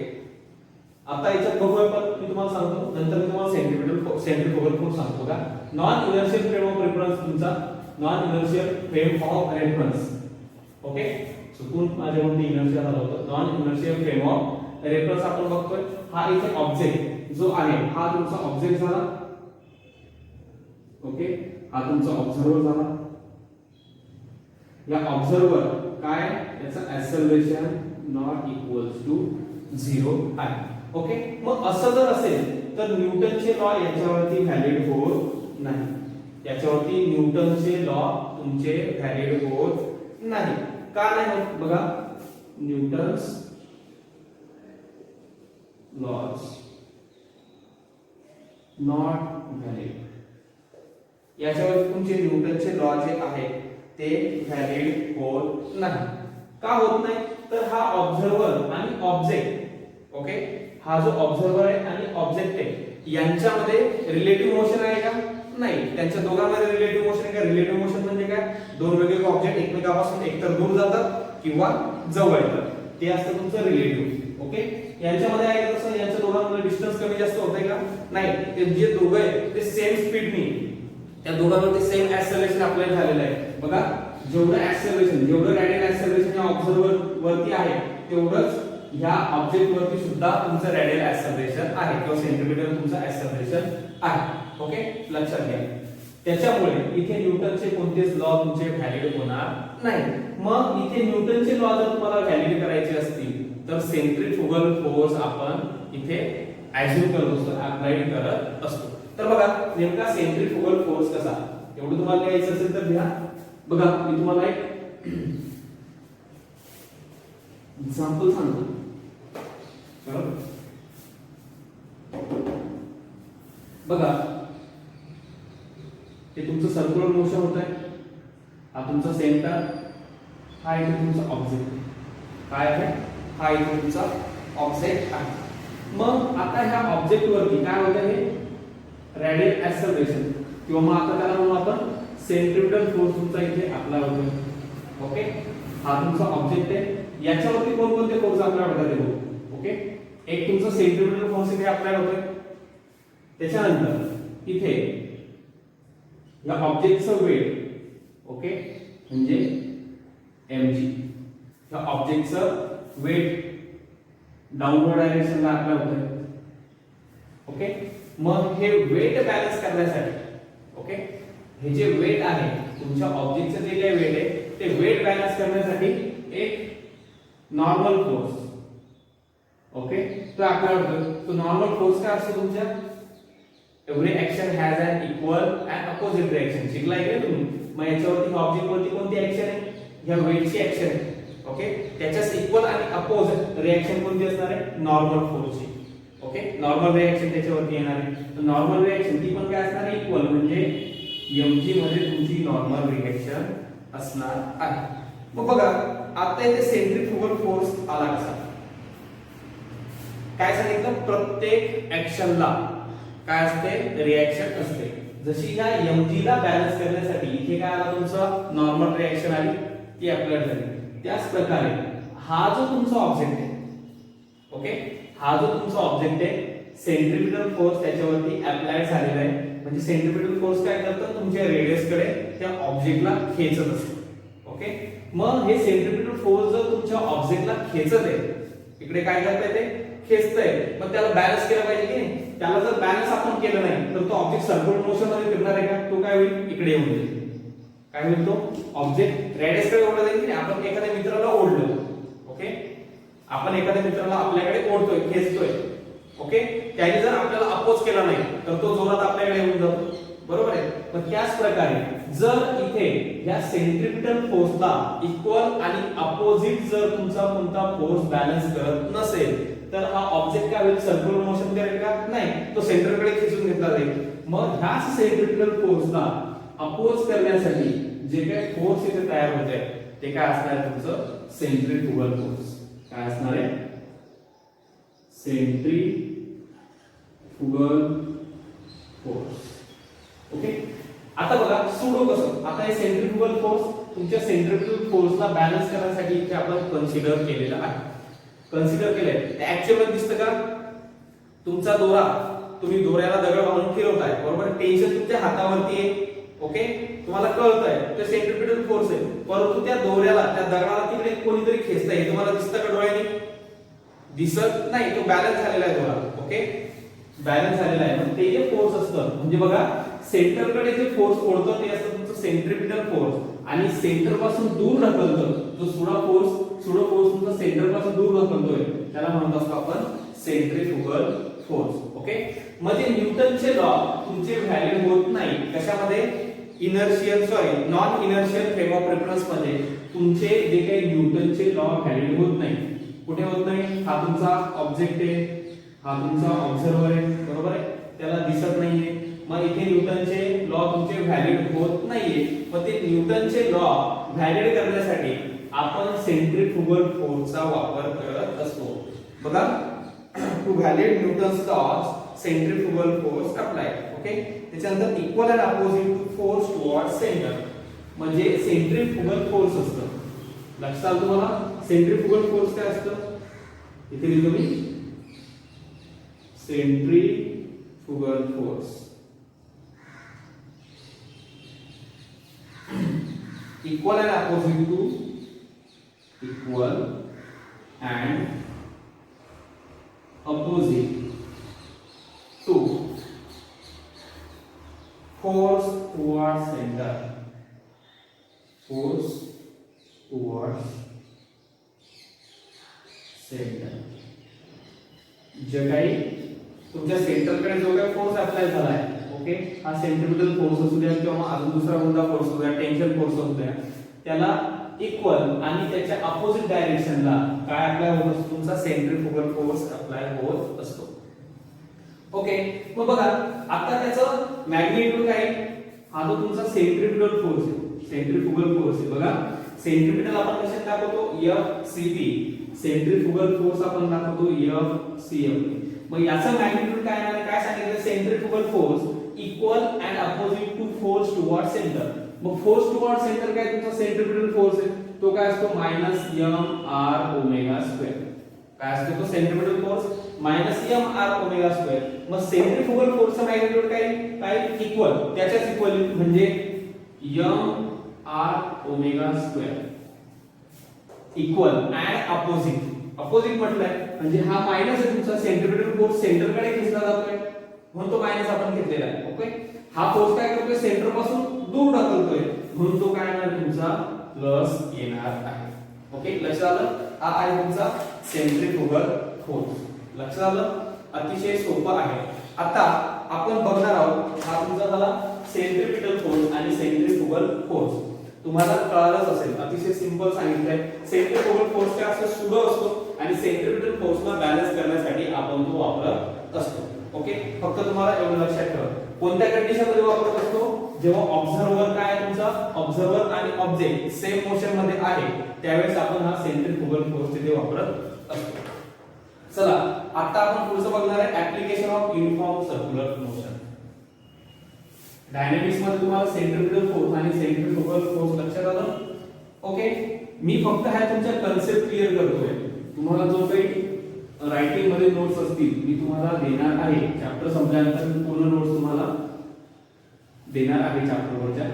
आता याच्यात बघूया, पण मी तुम्हाला सांगतो, नंतर मी तुम्हाला सेंट्रीफ्युगल फोर्स सांगतो. का non inertial frame of reference, तुमचा non inertial frame of reference. Okay, चुकून माझ्यामध्ये इनर्शियल आलं होतं. Non inertial frame of reference आपण बघतोय. हा इथे ऑब्जेक्ट जो आहे हा तुमचा ऑब्जेक्ट झाला. ओके, हा तुमचा ऑब्झर्वर झाला. या ऑब्झर्वर काय? याचं ऍक्सेलरेशन नॉट इक्वल्स टू 0 आहे. ओके, मग असं जर असेल तर न्यूटनचे लॉ याच्यावरती व्हॅलिड होत नाही. याच्यावरती न्यूटनचे लॉ तुमचे व्हॅलिड होत नाही. का नाही होत? बघा, न्यूटन्स लॉज नॉट व्हॅलिड. याच्यावरती तुमचे न्यूटनचे लॉ जे आहे ते व्हॅलिड होत नाही. का होत नाही? तर हा ऑब्झर्वर आणि ऑब्जेक्ट, ओके, हा जो ऑब्झर्वर आहे आणि ऑब्जेक्ट आहे यांच्यामध्ये रिलेटिव्ह मोशन आहे का? नाही. त्यांच्या दोघांमध्ये रिलेटिव्ह मोशन आहे का? रिलेटिव्ह मोशन म्हणजे काय? दोन वेगवेगळे ऑब्जेक्ट एकमेकांपासून एकतर दूर जातात किंवा जवळ येतात, ते असतं तुमचं रिलेटिव्ह. ओके, यांच्यामध्ये आहे का तसं? यांच्या दोघांमध्ये डिस्टन्स कमी जास्त होतंय का? नाही. ते जे दोघं आहेत ते सेम स्पीडनी, त्या दोघांवरती सेम ऍक्सेलरेशन अप्लाय झालेलं आहे. बघा, जेवढं ऍक्सेलरेशन, जेवढं रॅडियल ऍक्सेलरेशन या ऑब्झर्वर वरती आहे तेवढंच ह्या ऑब्जेक्ट वरती सुद्धा तुमचं रॅडियल ऍक्सेलरेशन आहे किंवा सेंटीमीटर तुमचं ऍक्सेलरेशन आहे. ओके, लक्षात घ्या. त्याच्यामुळे इथे न्यूटनचे कोणतेच लॉ तुमचे व्हॅलिड होणार नाही. मग इथे न्यूटनचे लॉ जर तुम्हाला व्हॅलिड करायचे असतील तर सेंट्रीफ्युगल फोर्स आपण इथे ऍज्युम करत असतो, अप्लाइड करत असतो. तर बघा, नेमका सेंट्रीफ्युगल फोर्स कसा, एवढं तुम्हाला लिहायचं असेल तर लिहा. बघा, मी तुम्हाला एक एक्झाम्पल सांगतो. बघा, हे तुमचं सर्क्युलर मोशन होत आहे, हा तुमचा सेंटर, हा इथे तुमचा ऑब्जेक्ट काय आहे, हा इथे तुमचा ऑब्जेक्ट आहे. मग आता ह्या ऑब्जेक्ट वरती काय होतं, हे रेडियल ऍक्सेलरेशन किंवा मग आता त्याला म्हणू आपण सेंट्रिपिटल फोर्स तुमचा इथे अप्लाय होतोय. ओके, हा तुमचा ऑब्जेक्ट आहे, याच्यावरती कोणकोणते फोर्स अप्लाय होतात ते बघू. ओके, एक तुमचा सेंट्रिपिटल फोर्स इथे अप्लाय होतोय, त्याच्यानंतर इथे या ऑब्जेक्टचं वेट, ओके, म्हणजे mg, या ऑब्जेक्टचं वेट डाऊनवर्ड डायरेक्शनला अप्लाय होतंय. ओके, मग हे वेट बॅलन्स करण्यासाठी, ओके, हे जे वेट आहे तुमच्या ऑब्जेक्टचं जे काही वेट आहे ते वेट बॅलन्स करण्यासाठी एक नॉर्मल फोर्स, ओके, तो अप्लाय होतो. तो नॉर्मल फोर्स काय असतो तुमच्या, every action has an equal and opposite reaction. शिकलाय का तुम्ही? मग याच्यावरती ऑब्जेक्ट वरती कोणती ऍक्शन आहे, ह्या वेटची ऍक्शन आहे. ओके, त्याच्याच इक्वल आणि अपोजिट रिएक्शन कोणती असणार आहे, नॉर्मल फोर्सची. ओके, नॉर्मल रिएक्शन त्याच्यावरती येणार आहे. तर नॉर्मल रिएक्शन ती पण काय असणार आहे, इक्वल, म्हणजे mg मध्ये तुमची नॉर्मल रिएक्शन असणार आहे. मग बघा आता इथे सेंट्रिफ्युगल फोर्स आला कसा, काय सांगितलं, प्रत्येक ऍक्शनला काय असते, रिएक्शन असते. जशी या mg ला बॅलन्स करण्यासाठी इथे काय आला, तुमचा नॉर्मल रिएक्शन आली, ती अप्लाय झाली. त्याच प्रकारे हा जो तुमचा ऑब्जेक्ट आहे, ओके, हा जो तुमचा ऑब्जेक्ट आहे, सेंट्रिपिटल फोर्स त्याच्यावरती अप्लाय झालेला आहे. म्हणजे सेंट्रिपिटल फोर्स काय करतं, तुमच्या रेडियस कडे त्या ऑब्जेक्टला खेचत असतो. ओके, मग हे सेंट्रिपिटल फोर्स जर तुमच्या ऑब्जेक्टला खेचत आहे, इकडे काय करतंय, ते खेचतंय, मग त्याला बॅलन्स केला पाहिजे की नाही. त्याला जर बॅलन्स आपण केलं नाही तर तो ऑब्जेक्ट सर्क्युलर मोशन मध्ये फिरणार आहे का, तो काय होईल, इकडे येऊन जाईल. काय होईल, तो ऑब्जेक्ट रेडियस कडे ओढला जाईल की नाही. आपण एखाद्या मित्राला ओढलं, ओके, आपण एखाद्या मित्राला आपल्याकडे ओढतोय, खेचतोय, ओके, त्याने जर आपल्याला अपोज केला नाही तर तो जोरात आपल्याकडे येऊन जातो, बरोबर आहे. पण त्याच प्रकारे जर इथे या सेंट्रिपिटल फोर्सला इक्वल आणि अपोजिट जर तुमचा कोणता फोर्स बॅलन्स करत नसेल तर हा ऑब्जेक्ट काय होईल, सर्क्युलर मोशन करेल का, नाही, तो सेंटरकडे खेचून घेतला जाईल. मग ह्याच सेंट्रिपिटल फोर्सला अपोज करण्यासाठी जे काही फोर्स इथे तयार होत आहे ते काय असणार आहे, तुमचं सेंट्रिफ्युगल फोर्स. काय असणार आहे, सेंट्रिफ्युगल फोर्स. ओके, आता बघा सुडो कसं, आता हे सेंट्रिफ्युगल फोर्स तुमच्या सेंट्रिफ्युगल फोर्सला बॅलन्स करण्यासाठी इथे आपण कन्सिडर केलेलं आहे. कन्सिडर केलंय ते ऍक्च्युअल मध्ये दिसतं का, तुमचा दोरा, तुम्ही दोऱ्याला दगड बांधून फिरवताय, बरोबर, टेन्शन तुमच्या हातावरती आहे. ओके, तुम्हाला कळतंय ते सेंट्रिपिटल फोर्स आहे, परंतु त्या दोऱ्याला, त्या दगडाला तिकडे कोणीतरी खेचतंय, तुम्हाला दिसतं का डोळ्याने, दिसत नाही, तो बॅलन्स झालेला आहे दोरा. ओके, बॅलन्स झालेला आहे. मग ते जे फोर्स असतं, म्हणजे बघा सेंटरकडे जे फोर्स ओढतो ते असतं तुमचं सेंट्रिपिटल फोर्स, आणि सेंटर पासून दूर ढकलतं जो सुडो फोर्स तुमचा सेंटर पासून दूर ढकलतोय त्याला म्हणत असतो आपण सेंट्रिफ्युगल फोर्स. ओके, म्हणजे न्यूटनचे लॉ तुमचे व्हॅलिड होत नाही कशामध्ये, non inertial frame of reference मध्ये तुमचे जे काही न्यूटनचे लॉ व्हॅलिड होत नाही. कुठे होत नाही, हा तुमचा ऑब्जेक्ट आहे, हा तुमचा ऑब्झर्वर आहे, बरोबर आहे, त्याला दिसत नाहीये. मग इथे न्यूटनचे लॉ तुमचे व्हॅलिड होत नाहीये. मग ते न्यूटनचे लॉ व्हॅलिड करण्यासाठी आपण सेंट्रिफ्युगल फोर्सचा वापर करत असतो. बघा, to valid Newton's laws centrifugal force apply. Okay, त्याच्यानंतर equal and opposite to force towards centre, म्हणजे सेंट्रिफ्युगल फोर्स असतं. लक्षात आलं तुम्हाला, सेंट्रिफ्युगल फोर्स काय असतं, इथे लिहितो मी centrifugal force equal and opposite to equal and opposite to force towards center, force towards center. जे काही तुमच्या सेंटरकडे जो काही फोर्स अप्लाय झालाय, ओके, हा सेंट्रिपिटल फोर्स असू द्या किंवा अजून दुसरा कोणता फोर्स असू द्या, टेन्शन फोर्स असू द्या, त्याला इक्वल आणि त्याच्या अपोजिट डायरेक्शनला काय अप्लाय होत असतो, तुमचा सेंट्रिफ्युगल फोर्स अप्लाय होत असतो. ओके, मग बघा आता त्याचं मॅग्निट्यूड काय, हा जो तुमचा सेंट्रीफ्युगल फोर्स आहे, सेंट्रीफ्युगल फोर्स आहे बघा. सेंट्रीपिटल आपण कशात दाखवतो, FCP. सेंट्रीफ्युगल फोर्स आपण दाखवतो FCF. मग याचा मॅग्निट्यूड काय आहे, काय सांगितलं, centrifugal force equal and opposite to force toward centre. मग फोर्स टुवर्ड सेंटर काय तुमचा सेंट्रीपिटल फोर्स आहे, तो काय असतो -mr². काय असतो तो सेंट्रीपिटल फोर्स -mr². मग सेंट्रीफ्युगल फोर्सचा मॅग्निट्यूड काय इक्वल, त्याच्याच इक्वल म्हणजे mr². इक्वल अँड अपोजिट म्हटलंय म्हणजे हा मायनस आहे तुमचा, सेंट्रीपिटल फोर्स सेंटरकडे खेचला जातोय म्हणून तो मायनस आपण घेतलेला आहे. ओके, हा फोर्स काय करतोय, सेंटर पासून दूर ढकलतोय म्हणून तो काय येणार तुमचा प्लस येणार आहे. ओके, लक्षात आलं, हा आहे तुमचा सेंट्रीफ्युगल फोर्स. लक्षात आलं, अतिशय सोपं आहे. आता आपण बघणार आहोत, हा तुमचा झाला सेंट्रीपिटल फोर्स आणि सेंट्रीफ्युगल फोर्स. तुम्हाला कळालंच असेल, अतिशय सिंपल सांगितलंय. सेंट्रीफ्युगल फोर्स काय असतो, सुडो असतो आणि सेंट्रीपिटल फोर्सला बॅलन्स करण्यासाठी आपण तो वापरत असतो. ओके, फक्त तुम्हाला एवढं लक्षात ठेवा. कोणत्या कंडिशन मध्ये वापरत असतो, जेव्हा ऑब्झर्वर काय तुमचा, ऑब्झर्वर आणि ऑब्जेक्ट सेम मोशन मध्ये आहे त्यावेळेस आपण हा सेंट्रीफ्युगल फोर्स तिथे वापरत असतो. चला, आता आपण पुढचं बघणार आहे application of uniform circular motion. Dynamics मध्ये तुम्हाला सेंट्रीपिटल फोर्स आणि सेंट्रीफ्युगल फोर्स लक्षात आलं. ओके, मी फक्त हा तुमच्या कन्सेप्ट क्लिअर करतोय. तुम्हाला जो काही रायटिंग मध्ये नोट्स असतील मी तुम्हाला देणार आहे, चॅप्टर संपल्यानंतर मी पूर्ण नोट्स तुम्हाला देणार आहे चॅप्टरवरच्या,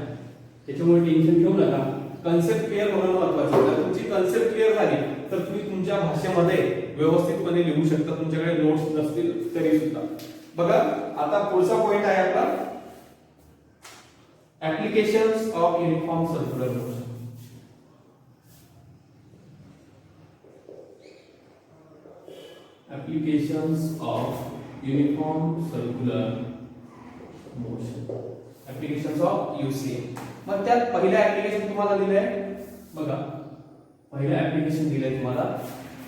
त्याच्यामुळे टेन्शन घेऊ नका. कन्सेप्ट क्लिअर होणं महत्त्वाचं आहे. जर तुमची कन्सेप्ट क्लिअर झाली तर तुम्ही तुमच्या भाषेमध्ये व्यवस्थितपणे लिहू शकता, तुमच्याकडे नोट्स नसतील तरी सुद्धा. बघा, आता पुढचा पॉइंट आहे आपला applications of uniform circular motion. Applications of uniform circular motion. Applications of UCM. मग त्यात पहिलं ऍप्लिकेशन तुम्हाला दिलंय बघा, पहिलं ऍप्लिकेशन दिलंय तुम्हाला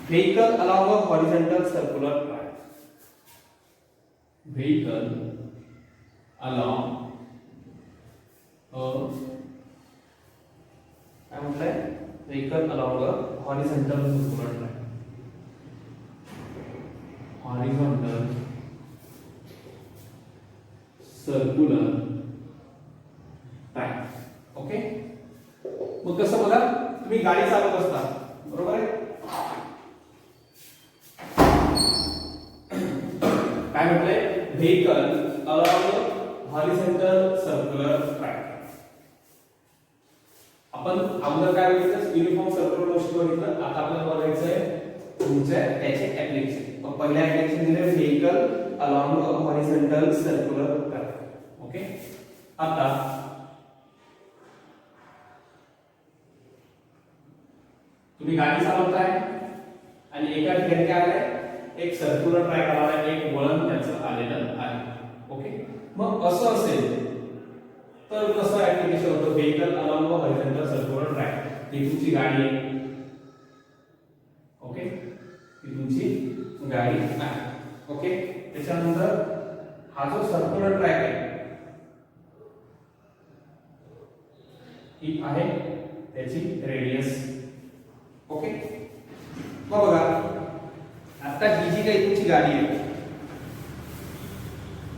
vehicle along a horizontal circular track. Vehicle along काय म्हटलंय, vehicle along a horizontal circular track. Horizontal circular track. Okay, मग कसं बघा, तुम्ही गाडी चालवत असता बरोबर आहे, काय म्हटलंय, vehicle along horizontal circular track. आपण अगोदर काय बघितलं, युनिफॉर्म सर्क्युलर मोशन बघितलं. आता आपल्याला बघायचं आहे तुमच्या त्याचे ऍप्लिकेशन. पहिला ऍप्लिकेशन दिले vehicle along a horizontal circular track. Okay, आता तुम्ही गाडी चालवताय आणि एका ठिकाणी काय आलंय, एक सर्क्युलर ट्रॅक आला आहे, एक वळण त्याचं आलेलं आहे. ओके, मग असं असेल तर कसं ऍप्लिकेशन होतं, vehicle along a horizontal circular track. ही तुमची गाडी आहे. ओके, ही तुमची गाडी आहे. ओके, त्याच्यानंतर हा जो सर्क्युलर ट्रॅक आहे ही आहे त्याची रेडियस. ओके, मग बघा, आता ही जी काही तुमची गाडी आहे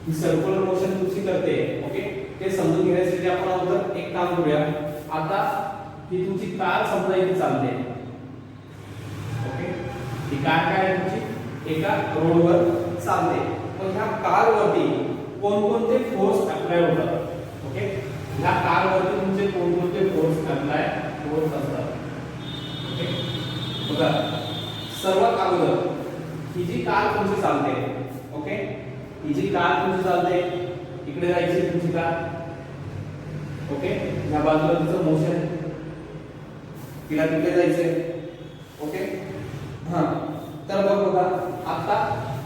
ही सर्क्युलर मोशन तुमची करते. ओके, ते समजून घेण्यासाठी आपण अगोदर एक काम करूया. आता ही तुमची कार समजा इथे चालते. ओके, ही कार काय आहे तुमची, एका रोडवर चालते. पण ह्या कारवरती कोणकोणते फोर्स अप्लाय होतात. ओके, ह्या कारवरती तुमचे कोणकोणते फोर्स अप्लाय होत असतात. ओके, बघा, सर्वात अगोदर ही जी कार तुमची चालते. ओके, ही जी कार तुमची चालते, इकडे जायची तुमची कार. ओके, ह्या बाजूला तिचं मोशन, तिला तिकडे जायचंय. ओके, हा, तर बघा आता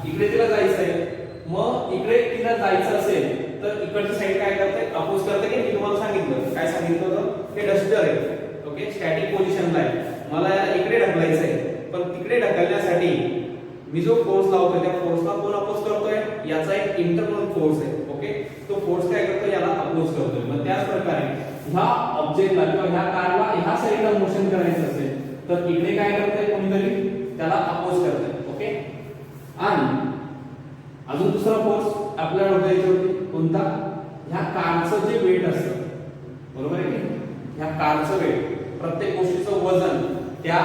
इकडे तिला जायचंय. मग इकडे तिला जायचं असेल तर इकडची साइड काय करते, अपोज करते. की मी तुम्हाला सांगितलं, काय सांगितलं होतं, हे डस्टर आहे. ओके, स्टॅटिक पोझिशनला आहे, मला इकडे ढकलायचंय. पण तिकडे ढकलण्यासाठी मी जो फोर्स लावतोय त्या फोर्सला कोण अपोज करतोय, याचा एक इंटरनल फोर्स आहे. ओके, ओके, तो फोर्स काय करतो याला अपोज करतोय. मग त्याच प्रकारे ह्या ऑब्जेक्टला किंवा ह्या कारला ह्या साईडला मोशन करायचं असेल तर इकडे काय करतंय कोणीतरी त्याला अपोज करतंय. ओके, आणि अजून दुसरा फोर्स आपल्याला होता याच्यावरती कोणता, ह्या कारचं जे वेट असतं, बरोबर आहे की ह्या कारचं वेट, प्रत्येक गोष्टीचं वजन त्या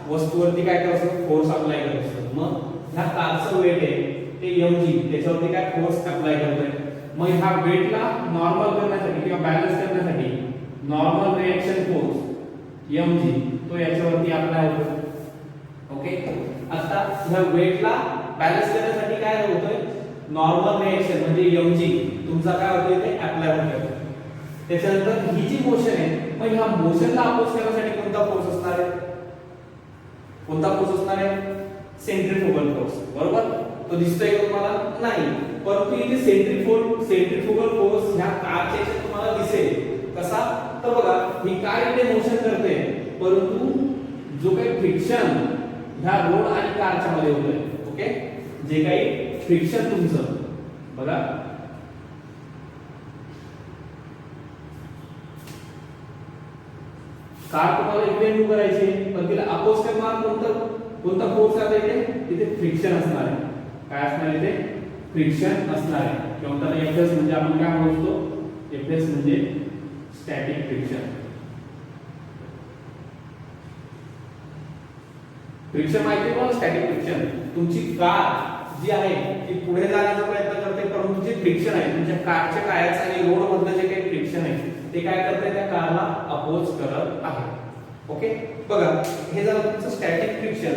वस्तूवरती काय करत असतं, फोर्स अप्लाय करत असतं. मग ह्या कारचं वेट आहे ते mg, त्याच्यावरती काय फोर्स अप्लाय करतोय. मग ह्या वेटला नॉर्मल करण्यासाठी किंवा बॅलन्स करण्यासाठी नॉर्मल रिएक्शन फोर्स mg तो याच्यावरती अप्लाय होतो. ओके, आता ह्या वेटला बॅलन्स करण्यासाठी काय होतोय, नॉर्मल रिएक्शन म्हणजे mg तुमचा काय होतोय ते अप्लाय होतोय. त्याच्यानंतर ही जी मोशन आहे, मग ह्या मोशनला अपोज करण्यासाठी कोणता फोर्स असणार आहे, कोणता फोर्स असणार आहे, सेंट्रीफ्युगल फोर्स. बरोबर, तो दिसतोय का तुम्हाला, नाही, परंतु इथे सेंट्रीफ्युगल फोर्स ह्या कारच्या याच्यात तुम्हाला दिसेल कसा, तर बघा ही कार इथे मोशन करते, परंतु जो काही फ्रिक्शन ह्या रोड आणि कारच्या मध्ये होतंय, ओके, जे काही फ्रिक्शन तुमचं बघा कार तुम्हाला इकडे मूव्ह करायची, पण तिला अपोज करणार कोणता फोर्स आहे इथे, तिथे फ्रिक्शन असणार आहे. काय असणार आहे इथे, फ्रिक्शन असणार आहे. किंवा त्याला एफएस म्हणजे आपण काय म्हणतो, एफएस म्हणजे स्टॅटिक फ्रिक्शन. फ्रिक्शन माहिती आहे, स्टॅटिक फ्रिक्शन. तुमची कार जी आहे ती पुढे जाण्याचा प्रयत्न करते, परंतु जे फ्रिक्शन आहे तुमच्या कारच्या टायर्स आणि रोड मधलं जे काही फ्रिक्शन आहे ते काय करते, त्या कारला अपोज करत आहे. ओके, बघा हे झालं तुमचं स्टॅटिक फ्रिक्शन.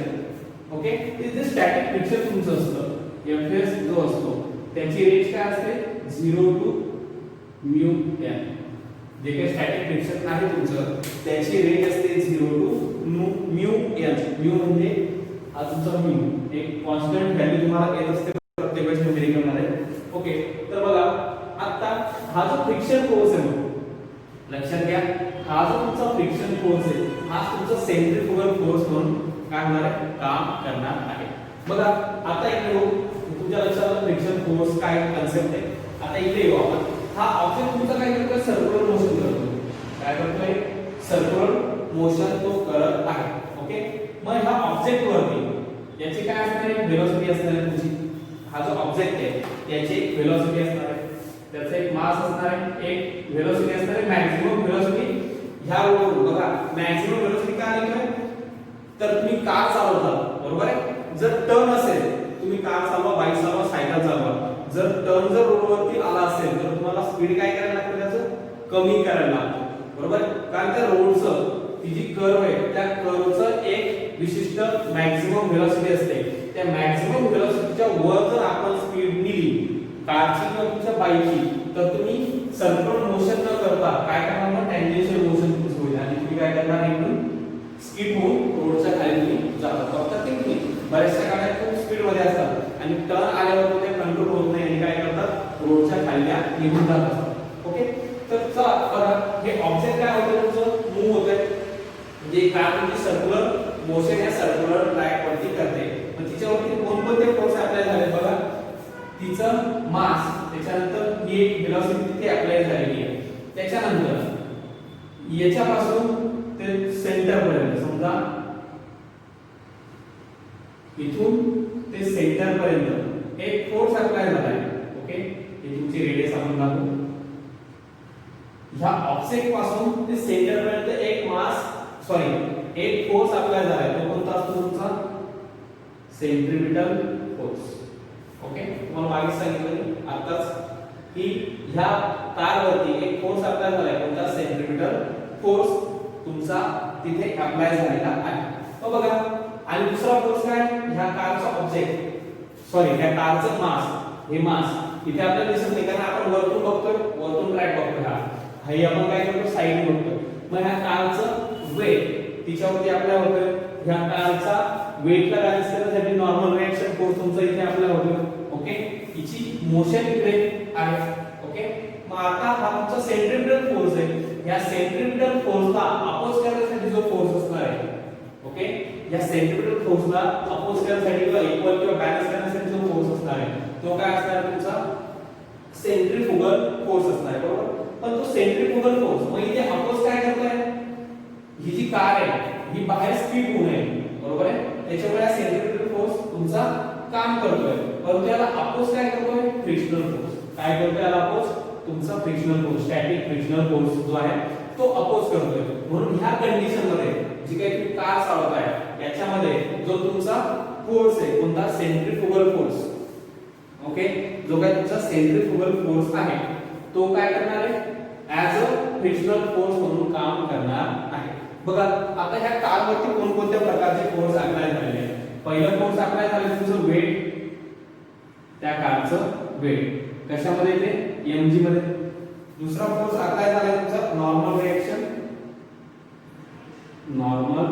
ओके, ते जे स्टॅटिक फ्रिक्शन तुमचं असतं एफएस जो असतो त्याची रेंज काय असते, 0 to म्यू n. जे काही स्टॅटिक फ्रिक्शन आहे तुमचं त्याची रेंज असते 0 to म्यू n. म्यू म्हणजे हा तुमचा म्यू, एक कॉन्स्टंट व्हॅल्यू तुम्हाला येत असते प्रत्येक वेळेस मेजर करणार आहे. ओके, तर बघा आता हा जो फ्रिक्शन फोर्स आहे, लक्षात घ्या, हा जो तुमचा फ्रिक्शन फोर्स आहे हा तुमचा सेंट्रीफ्युगल फोर्स म्हणून काय होणार आहे, काम करणार आहे. बघा आता इकडे येऊ, तुमच्या लक्षात फ्रिक्शन फोर्स काय कन्सेप्ट आहे. आता इकडे येऊ आपण, हा ऑब्जेक्ट तुमचा काय करतोय, सर्क्युलर मोशन करतोय. काय करतोय, सर्क्युलर मोशन तो करत आहे. ओके, मग ह्या ऑब्जेक्ट वरती याची काय असणार आहे, व्हेलॉसिटी असणार आहे तुमची. हा जो ऑब्जेक्ट आहे त्याची एक व्हेलॉसिटी असणार आहे, त्याचा एक मास असणार आहे, एक व्हेलॉसिटी असणार आहे, मॅक्सिमम व्हेलॉसिटी. ह्या रोडवर बघा मॅक्सिमम व्हेलॉसिटी काय लिहितोय, तर तुम्ही कार चालवता, बरोबर आहे, जर टर्न असेल तुम्ही कार चालवा, बाईक चालवा, सायकल चालवा, जर टर्न जर रोडवरती आला असेल तर तुम्हाला स्पीड काय करायला लागतं, त्याचं कमी करायला लागतं. बरोबर, कारण त्या रोडचं ती जी कर्व आहे त्या कर्वचं एक विशिष्ट मॅक्सिमम व्हेलॉसिटी असते. त्या मॅक्सिमम व्हेलॉसिटीच्या वर जर आपण स्पीड नेली कारची किंवा तुमच्या बाईकची, तर तुम्ही सर्क्युलर मोशन न करता काय करणार, मग टँजेन्शियल मोशन तुमचं होईल आणि तुम्ही काय करणार, इकडून स्किड होऊन रोडच्या खाली तुम्ही जाता. फक्त ते तुम्ही बऱ्याचशा गाड्या खूप स्पीड मध्ये असतात आणि टर्न आल्यावर ते कंट्रोल होत नाही आणि काय करतात, रोडच्या खाली निघून जात असतात. ओके, तर चला बघा हे ऑब्जेक्ट काय होतं, तुमचं मूव्ह होतंय, म्हणजे कार तुमची सर्क्युलर मोशन या सर्क्युलर ट्रॅक वरती करते. मग तिच्यावरती कोणकोणते फोर्स अप्लाय झाले बघा, तिचं मास, त्याच्यानंतर ही एक व्हेलॉसिटी तिथे अप्लाय झालेली आहे. त्याच्यानंतर याच्यापासून ते सेंटर पर्यंत, समजा इथून ते सेंटर पर्यंत एक फोर्स अप्लाय झाला आहे. ओके, हे तुमची रेडियस आपण दाखवू. ह्या ऑब्जेक्ट पासून ते सेंटर पर्यंत एक मास एक फोर्स अप्लाय झाला आहे. तो कोणता असतो तुमचा, सेंट्रीपिटल फोर्स. ओके, तुम्हाला मागे सांगितलं आताच की ह्या कारवरती एक फोर्स अप्लाय झालाय, कोणता, सेंट्रीपिटल फोर्स तुमचा तिथे अप्लाय झालेला आहे. तो बघा, आणि दुसरा फोर्स काय, ह्या कारचा ऑब्जेक्ट ह्या कारचं मास, हे मास इथे आपल्याला दिसत नाही कारण आपण वरतून बघतोय, वरतून ट्रॅक बघतोय, हा आपण काय करतो, साइड बघतोय. मग ह्या कारचं वेट तिच्यावरती अप्लाय होतोय. ह्या कारचा वेटला बॅलन्स करण्यासाठी नॉर्मल रिएक्शन फोर्स तुमचा इथे अप्लाय होतोय. ओके, हिची मोशन इकडे आहे. ओके, मग आता हा तुमचा सेंट्रीपिटल फोर्स आहे. या सेंट्रीपिटल फोर्सला अपोज करण्यासाठी जो फोर्स असणार आहे, ओके, या सेंट्रीपिटल फोर्सला अपोज करण्यासाठी किंवा इक्वल किंवा बॅलन्स करण्यासाठी जो फोर्स असणार आहे तो काय असणार तुमचा सेंट्रीफ्युगल फोर्स असणार आहे, बरोबर. पण तो सेंट्रीफ्युगल फोर्स मग इथे अपोज काय करतोय, ही जी कार आहे ही बाहेर स्पीड होऊ नये, बरोबर आहे. त्याच्यामुळे सेंट्रीफ्युगल फोर्स तुमचा काम करतोय, परंतु याला अपोज काय करतोय, फ्रिक्शनल फोर्स. काय करतोय याला अपोज, तुमचा frictional force, static frictional force जो आहे तो अपोज करतोय. म्हणून ह्या कंडिशन मध्ये जी काही तुम्ही कार चालवत आहे याच्यामध्ये जो तुमचा फोर्स आहे कोणता, सेंट्रीफ्युगल फोर्स. ओके, जो काही तुमचा सेंट्रीफ्युगल फोर्स आहे तो काय करणार आहे, ऍज अ फ्रिक्शनल फोर्स म्हणून काम करणार आहे. बघा आता ह्या कारवरती कोणकोणत्या प्रकारचे फोर्स अप्लाय झालेले आहेत. पहिलं फोर्स अप्लाय झाले तुमचं वेट, त्या कारचं वेट कशामध्ये येते, mg मध्ये. दुसरा फोर्स अप्लाय झाला तुमचा नॉर्मल रिएक्शन, नॉर्मल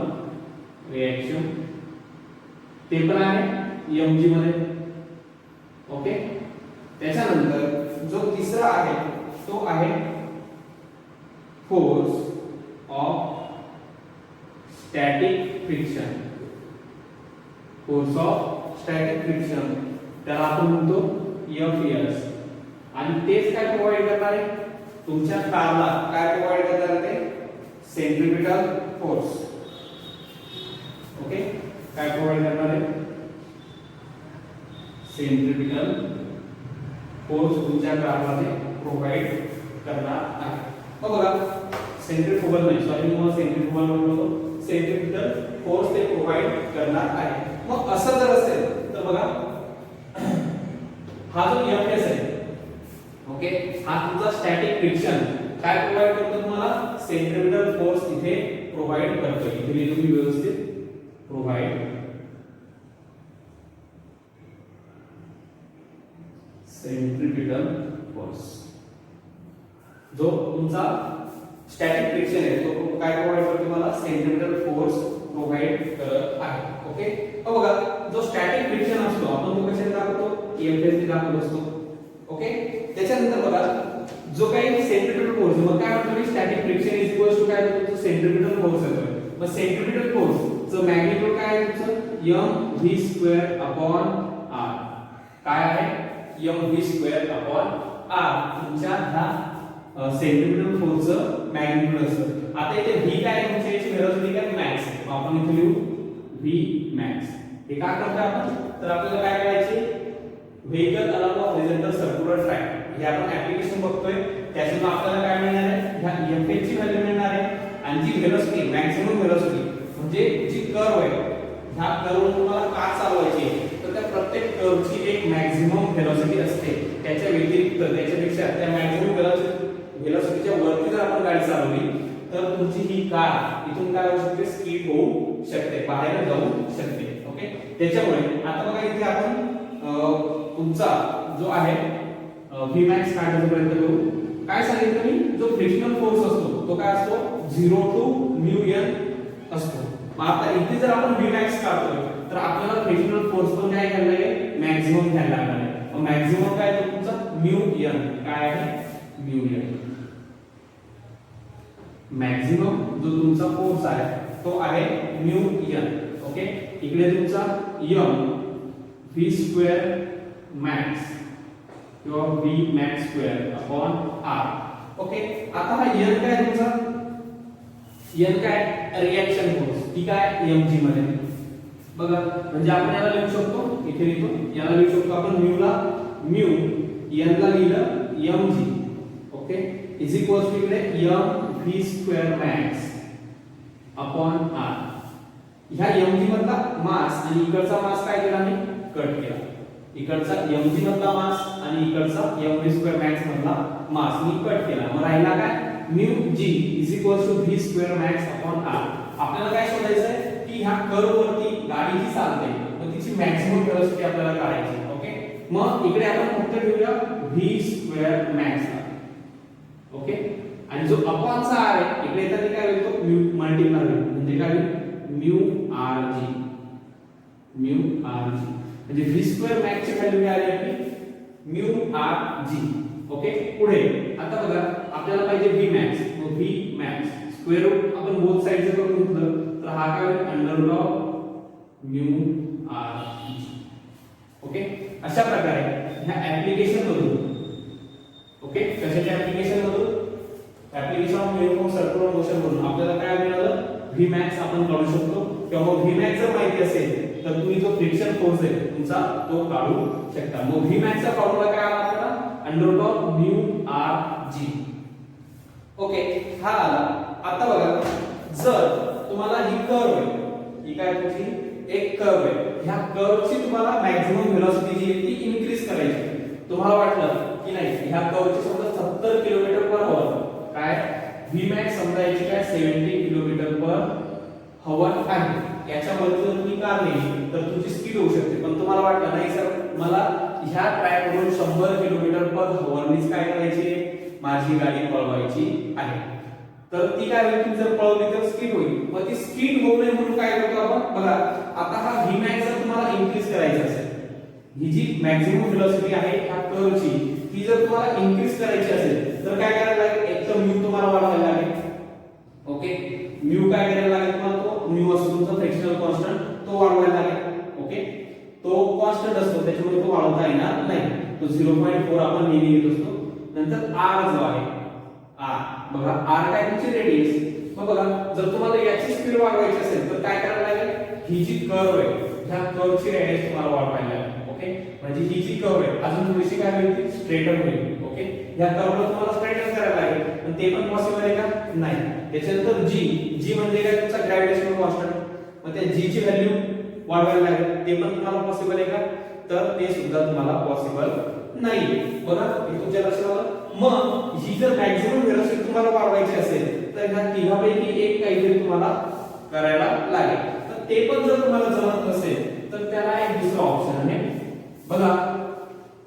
रिएक्शन ते पण आहे mg मध्ये. ओके, त्याच्यानंतर जो तिसरा आहे तो आहे force of static friction, force of static friction त्याला आपण म्हणतो Fs. आणि तेच काय प्रोव्हाइड करणार आहे तुमच्या कारला, काय प्रोव्हाइड करणार आहे ते, सेंट्रीपिटल फोर्स. ओके, काय प्रोव्हाइड करणार आहे, सेंट्रीपिटल फोर्स तुमच्या कारमध्ये प्रोव्हाइड करणार आहे. बघा सेंट्रीफ्युगल नाही, सॉरी मग सेंट्रीफ्युगल म्हणतो, सेंट्रीपिटल फोर्स ते प्रोव्हाइड करणार आहे. मग असं जर असेल तर बघा हा जो Fs आहे, ओके, हा तुमचा स्टॅटिक फ्रिक्शन काय प्रोव्हाइड करतो तुम्हाला, सेंट्रीपिटल फोर्स इथे प्रोव्हाइड करतो. इथे लिहितो मी व्यवस्थित, प्रोव्हाइड सेंट्रीपिटल फोर्स. जो तुमचा स्टॅटिक फ्रिक्शन आहे तो काय प्रोव्हाइड करतो तुम्हाला, सेंट्रीपिटल फोर्स प्रोव्हाइड करत आहे. ओके, बघा जो स्टॅटिक फ्रिक्शन असतो आपण तो कशाने दाखवतो, Fs ने दाखवत असतो. ओके, त्याच्यानंतर बघा जो काही सेंट्रीपिटल फोर्स, मग काय म्हणतो मी, static friction is equal to काय, तो सेंट्रीपिटल फोर्स येतोय. मग सेंट्रीपिटल फोर्स चं मॅग्निट्यूड काय आहे तुमचं, mv² अपॉन r. काय आहे, mv² अपॉन r तुमच्या ह्या सेंट्रीपिटल फोर्सचं मॅग्निट्यूड असतं. आता इथे v काय आहे तुमच्या याची व्हेलॉसिटी काय, मॅक्स. आपण इथे लिहू v max. हे काय करतोय आपण, तर आपल्याला काय करायचे, vehicle along of horizontal circular track हे आपण ऍप्लिकेशन बघतोय. त्याच्यातून आपल्याला काय मिळणार आहे, ह्या Fs ची व्हॅल्यू मिळणार आहे आणि जी व्हेलॉसिटी, मॅक्सिमम व्हेलॉसिटी म्हणजे जी कर्व आहे, ह्या कर्ववर तुम्हाला कार चालवायची आहे तर त्या प्रत्येक कर्वची एक मॅक्सिमम व्हेलॉसिटी असते. त्याच्या व्यतिरिक्त त्याच्यापेक्षा त्या मॅक्सिमम व्हेलॉसिटीच्या वरती जर आपण गाडी चालवली तर तुमची ही कार इथून काय होऊ शकते, स्किड होऊ शकते, बाहेर जाऊ शकते. ओके, त्याच्यामुळे आता बघा इथे आपण तुमचा जो आहे Vmax काढण्याचा प्रयत्न करू. काय सांगितलं मी, जो फ्रिक्शनल फोर्स असतो तो काय असतो, 0 to μn असतो. मग आता इथे जर आपण Vmax काढतोय तर आपल्याला फ्रिक्शनल फोर्स पण काय घ्यायला आहे, मॅक्सिमम घ्यायला लागणार आहे. मग मॅक्सिमम काय तो तुमचा μn, काय आहे μn. मॅक्सिमम जो तुमचा फोर्स आहे तो आहे μn. ओके, इकडे तुमचा v² max किंवा Vmax² अपॉन r. ओके, आता हा n काय तुमचा, n काय रिएक्शन फोर्स, ती काय mg मध्ये. बघा म्हणजे आपण याला लिहू शकतो, इथे लिहितो याला लिहू शकतो आपण म्यू ला म्यू, n ला लिहिलं mg. Okay, is equals to इकडे mv² max अपॉन r. ह्या mg मधला मास आणि इकडचा मास काय केला मी, कट केला. इकडचा mg मधला मास आणि इकडचा mv² max मधला मास मी कट केला. मग राहिला काय, μg is equals to v² max upon r. आपल्याला काय शोधायचं आहे की ह्या कर्व वरती गाडी जी चालते मग तिची मॅक्सिमम व्हेलॉसिटी आपल्याला काढायची. ओके, मग इकडे आपण फक्त ठेवूया v² max. ओके, आणि जो अपॉनचा r आहे इकडे येताना काय होईल, तो मल्टिप्लाय होईल म्हणजे काय होईल, μrg. म्हणजे v² max ची व्हॅल्यू काय आली आपली, μrg. ओके, पुढे आता बघा आपल्याला पाहिजे Vmax. मग Vmax स्क्वेअर रूट आपण बोथ साइडचं करून घेतलं तर हा काय होईल, अंडररूट ऑफ μrg. ओके, अशा प्रकारे ह्या ऍप्लिकेशन मधून ओके, कशाच्या ऍप्लिकेशन मधून, application of uniform circular motion मधून आपल्याला काय मिळालं, Vmax आपण काढू शकतो. किंवा Vmax जर माहिती असेल तर तुम्ही जो फ्रिक्शन फोर्स आहे तुमचा तो काढू शकता. मग Vmax चा फॉर्म्युला काय आला आपल्याला, √of mu rg. ओके, हा आला. आता बघा, जर तुम्हाला ही कर्व आहे, ही काय तुमची एक कर्व आहे, ह्या कर्वची तुम्हाला मॅक्झिमम व्हेलॉसिटी जी आहे ती इन्क्रीज करायची. तुम्हाला वाटलं की नाही ह्या कर्वची समजा 70 km/h, काय Vmax समजा याची काय 70 km/h आहे, याच्यामध्ये जर तुम्ही कार नेली तर तुमची स्पीड होऊ शकते. पण तुम्हाला वाटलं नाही सर मला ह्या ट्रॅकवरून 100 km/h नीच काय करायची, माझी गाडी पळवायची आहे, तर ती काय होईल, तुम्ही जर पळवली तर स्पीड होईल. मग ती स्पीड होऊ नये म्हणून काय करतो आपण, बघा आता हा Vmax जर तुम्हाला इन्क्रीज करायचा असेल, ही जी मॅक्झिमम व्हेलॉसिटी आहे ह्या कर्वची, ती जर तुम्हाला इन्क्रीज करायची असेल तर काय करायला लागेल, एक तर म्यू तुम्हाला वाढवायला लागेल. ओके, म्यू काय करायला लागेल तुम्हाला, तो म्यू असतो तुमचा फ्रिक्शनल कॉन्स्टंट, तो वाढवायला लागेल. ओके, तो कॉन्स्टंट असतो त्याच्यामुळे तो वाढवता येणार नाही, तो 0.4 आपण नेहमी घेत असतो. नंतर r जो आहे, r बघा, r काय तुमची रेडियस. मग बघा, जर तुम्हाला याची स्पीड वाढवायची असेल तर काय करायला लागेल, ही जी कर्व आहे ह्या कर्वची रेडियस तुम्हाला वाढवायला लागेल. ओके, म्हणजे ही जी कर्व आहे अजून थोडीशी काय होईल, स्ट्रेटन होईल. ओके, या कर्वला तुम्हाला स्ट्रेटन करायला लागेल, पण ते पण पॉसिबल आहे का, नाही. त्याच्यानंतर g म्हणजे काय तुमचा ग्रॅव्हिटेशनल कॉन्स्टंट, मग त्या g ची व्हॅल्यू वाढवायला लागेल, ते पण तुम्हाला पॉसिबल आहे का, तर ते सुद्धा तुम्हाला पॉसिबल नाही. बघा हे तुमच्या लक्षात आलं. मग ही जर मॅक्झिमम व्हेलॉसिटी तुम्हाला वाढवायची असेल तर ह्या तिघापैकी एक काहीतरी तुम्हाला करायला लागेल. तर ते पण जर तुम्हाला जमत नसेल तर त्याला एक दुसरा ऑप्शन आहे. बघा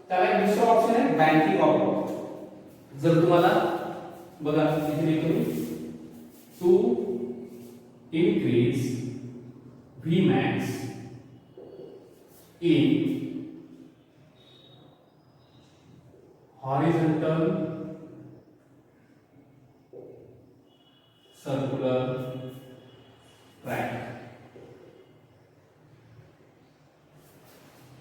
त्याला एक दुसरा ऑप्शन आहे, बँकिंग ऑफ. जर तुम्हाला बघा इथे लिहितो मी, to increase Vmax in horizontal circular track,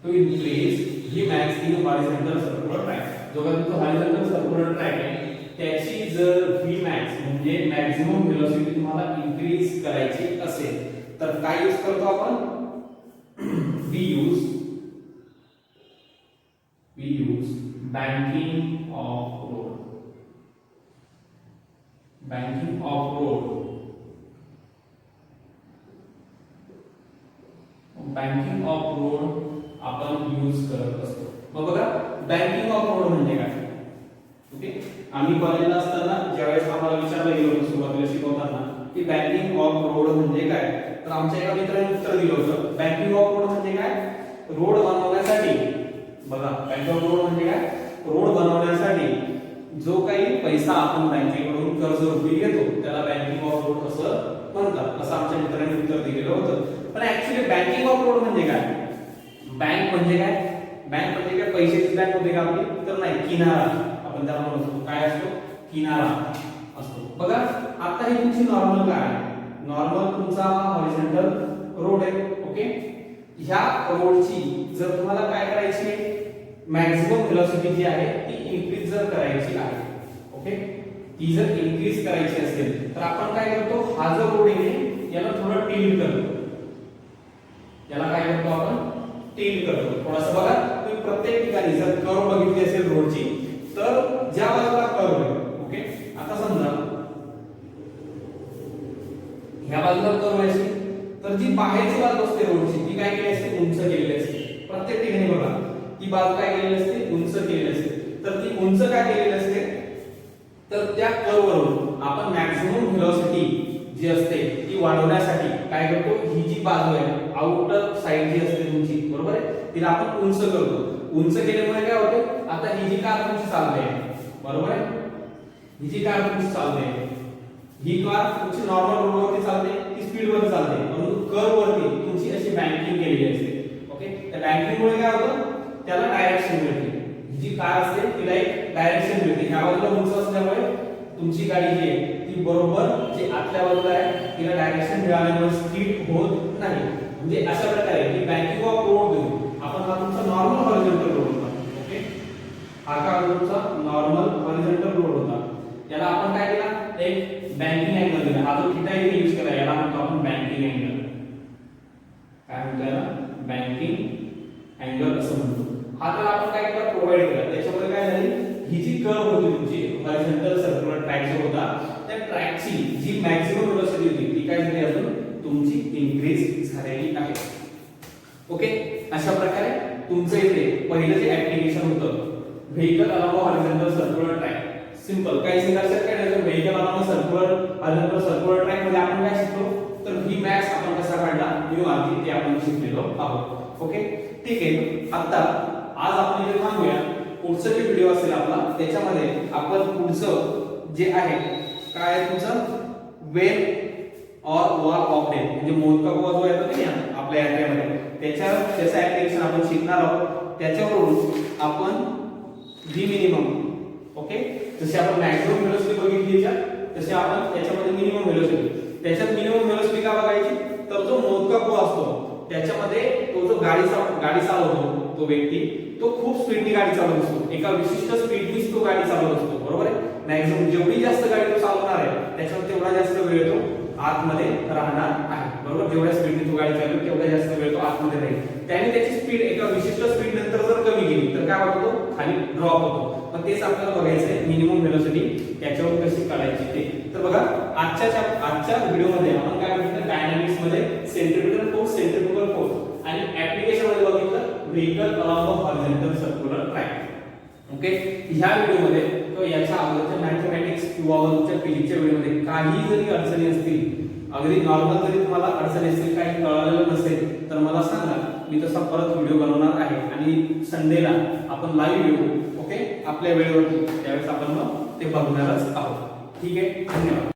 to increase Vmax in horizontal circular track. जो का तुमचा horizontal circular track आहे त्याची जर Vmax म्हणजे मॅक्झिमम व्हेलॉसिटी तुम्हाला इन्क्रीज करायची असेल तर काय यूज करतो आपण, we use banking of road. Banking of road आपण यूज करत असतो. मग बघा बँकिंग ऑफ रोड म्हणजे काय. ओके, आम्ही कॉलेजला असताना ज्यावेळेस आम्हाला विचारलं गेलं होतं सुरुवातीला शिकवताना की बँकिंग ऑफ रोड म्हणजे काय, तर आमच्या एका मित्राने उत्तर दिलं होतं, बँकिंग ऑफ रोड म्हणजे काय, रोड बनवण्यासाठी. बघा बँकिंग ऑफ रोड म्हणजे काय, रोड बनवण्यासाठी जो काही पैसा आपण बँकेकडून कर्ज रुपी घेतो त्याला बँकिंग ऑफ रोड असं म्हणतात, असं आमच्या मित्राने उत्तर दिलेलं होतं. पण ऍक्च्युअली बँकिंग ऑफ रोड म्हणजे काय, बँक म्हणजे काय, बँक म्हणजे काय पैशाची बँक होते का आपली, तर नाही, किनारा आपण त्याला म्हणतो. काय असतो, किनारा असतो. बघा आता ही तुमची नॉर्मल काय आहे, नॉर्मल तुमचा हॉरिझॉन्टल रोड आहे. ओके, ह्या रोडची जर तुम्हाला काय करायची आहे, मॅक्झिमम व्हेलॉसिटी जी आहे ती इन्क्रीज जर करायची आहे. ओके, ती जर इन्क्रीज करायची असेल तर आपण काय करतो, हा जो रोड आहे याला थोडं टिल्ट करतो. याला काय करतो आपण, टिल्ट करतो थोडंसं. बघा तुम्ही प्रत्येक ठिकाणी जर कर्व बघितली असेल रोडची तर ज्या बाजूला कर्व आहे, ओके, आता समजा ह्या बाजूला कर्व आहे तर जी बाहेरची बाजू असते रोडची ती काय केली असते, उंच केलेली असते. प्रत्येक ठिकाणी बघा ती बाजू काय केलेली असते, उंच केलेली असते. तर ती उंच काय केलेली असते, तर त्या कर्ववरून आपण मॅक्झिमम व्हेलॉसिटी जी असते ती वाढवण्यासाठी काय करतो, ही जी बाजू आहे आउटर साइड जी असते तुमची, बरोबर आहे, तिला आपण उंच करतो. उंच केल्यामुळे काय होतं, आता ही जी कार तुमची चालते आहे, बरोबर आहे, ही जी कार तुमची चालते आहे, ही कार तुमची नॉर्मल रोडवरती चालते, ती स्पीड वर चालते, म्हणून कर्व वरती तुमची अशी बँकिंग केलेली असते. ओके, त्या बँकिंग मुळे काय होतं, त्याला डायरेक्शन मिळते. ही जी कार असते तिला एक डायरेक्शन मिळते. ह्या बाजूला उंच असल्यामुळे तुमची गाडी जी आहे ती बरोबर जी आतल्या बाजूला आहे तिला डायरेक्शन मिळाल्यामुळे स्किड होत नाही. म्हणजे अशा प्रकारे ही बँकिंग ऑफ रोड देऊन आपण हा तुमचा नॉर्मल हॉरिझॉन्टल रोड होता. ओके, हा काय होता तुमचा नॉर्मल हॉरिझॉन्टल लोड होता. याला आपण काय केला एक बँकिंग अँगल दिला. हा जो थीटा इथे यूज केला याला म्हणतो आपण बँकिंग अँगल. काय म्हणतो याला बँकिंग अँगल असं म्हणतो. हा त्याला आपण काय केला प्रोव्हाइड केला. त्याच्यामध्ये काय झाली ही जी कर्व होती तुमची हॉरिझॉन्टल सर्क्युलर ट्रॅक जो होता त्या ट्रॅकची जी मॅक्सिमम वेलोसिटी होती ती काय झाली अजून तुमची इन्क्रीज झालेली आहे. ओके अशा प्रकारे तुमचं इथे पहिलं जे ऍप्लिकेशन होतं vehicle along horizontal circular track simple काही लक्षात काय ठेवायचं vehicle along horizontal circular track मध्ये आपण काय शिकलो तर व्ही मॅक्स आपण कसा काढला म्यू आधी ते आपण शिकलेलो आहोत. ओके ठीक आहे. आता आज आपण इथे थांबूया. पुढचा जे व्हिडिओ असेल आपला त्याच्यामध्ये आपण पुढचं जे आहे काय आहे तुमचं वेल और वॉल ऑफ डेथ म्हणजे मोजका गोवा जो येतो की आपल्या यात्रेमध्ये त्याचं ऍप्लिकेशन आपण शिकणार आहोत. त्याच्यावरून आपण व्ही मिनिमम ओके जसे आपण मॅक्सिमम वेलोसिटी बघितली तसे आपण त्याच्यामध्ये मिनिमम वेलोसिटी त्याच्यात मिनिमम वेलोसिटी का बघायची तर जो मोजका गोवा असतो त्याच्यामध्ये तो जो गाडी चालवतो तो व्यक्ती तो खूप स्पीडनी गाडी चालवत असतो. एका विशिष्ट स्पीडनीच तो गाडी चालवत असतो बरोबर आहे. मॅक्सिमम जेवढी जास्त गाडी तो चालवणार आहे त्याच्यावर तेवढा जास्त वेळ तो आतमध्ये राहणार आहे बरोबर. जेवढ्या स्पीडने तो गाडी चालवेल तेवढा जास्त वेळ तो आतमध्ये राहील. त्याने त्याची स्पीड एका विशिष्ट स्पीड नंतर जर कमी केली तर काय होतो खाली ड्रॉप होतो. मग तेच आपल्याला बघायचंय मिनिमम वेलोसिटी त्याच्यावर कशी काढायची ते. तर बघा आजच्या व्हिडिओमध्ये आपण काय बघितलं डायनामिक्स मध्ये सेंट्रिपिटल फोर्स आणि ऍप्लिकेशन मध्ये बघितलं vehicle along horizontal circular track. Okay ह्या व्हिडिओमध्ये किंवा याच्या अगोदरच्या मॅथमॅटिक्स किंवा तुमच्या फिजिक्सच्या व्हिडिओमध्ये काही जरी अडचणी असतील अगदी नॉर्मल जरी तुम्हाला अडचणी असतील काही कळालेलं नसेल तर मला सांगा. मी तसा परत व्हिडिओ बनवणार आहे आणि संडेला आपण लाईव्ह येऊ ओके आपल्या वेळेवरती त्यावेळेस आपण मग ते बघणारच आहोत. ठीक आहे धन्यवाद.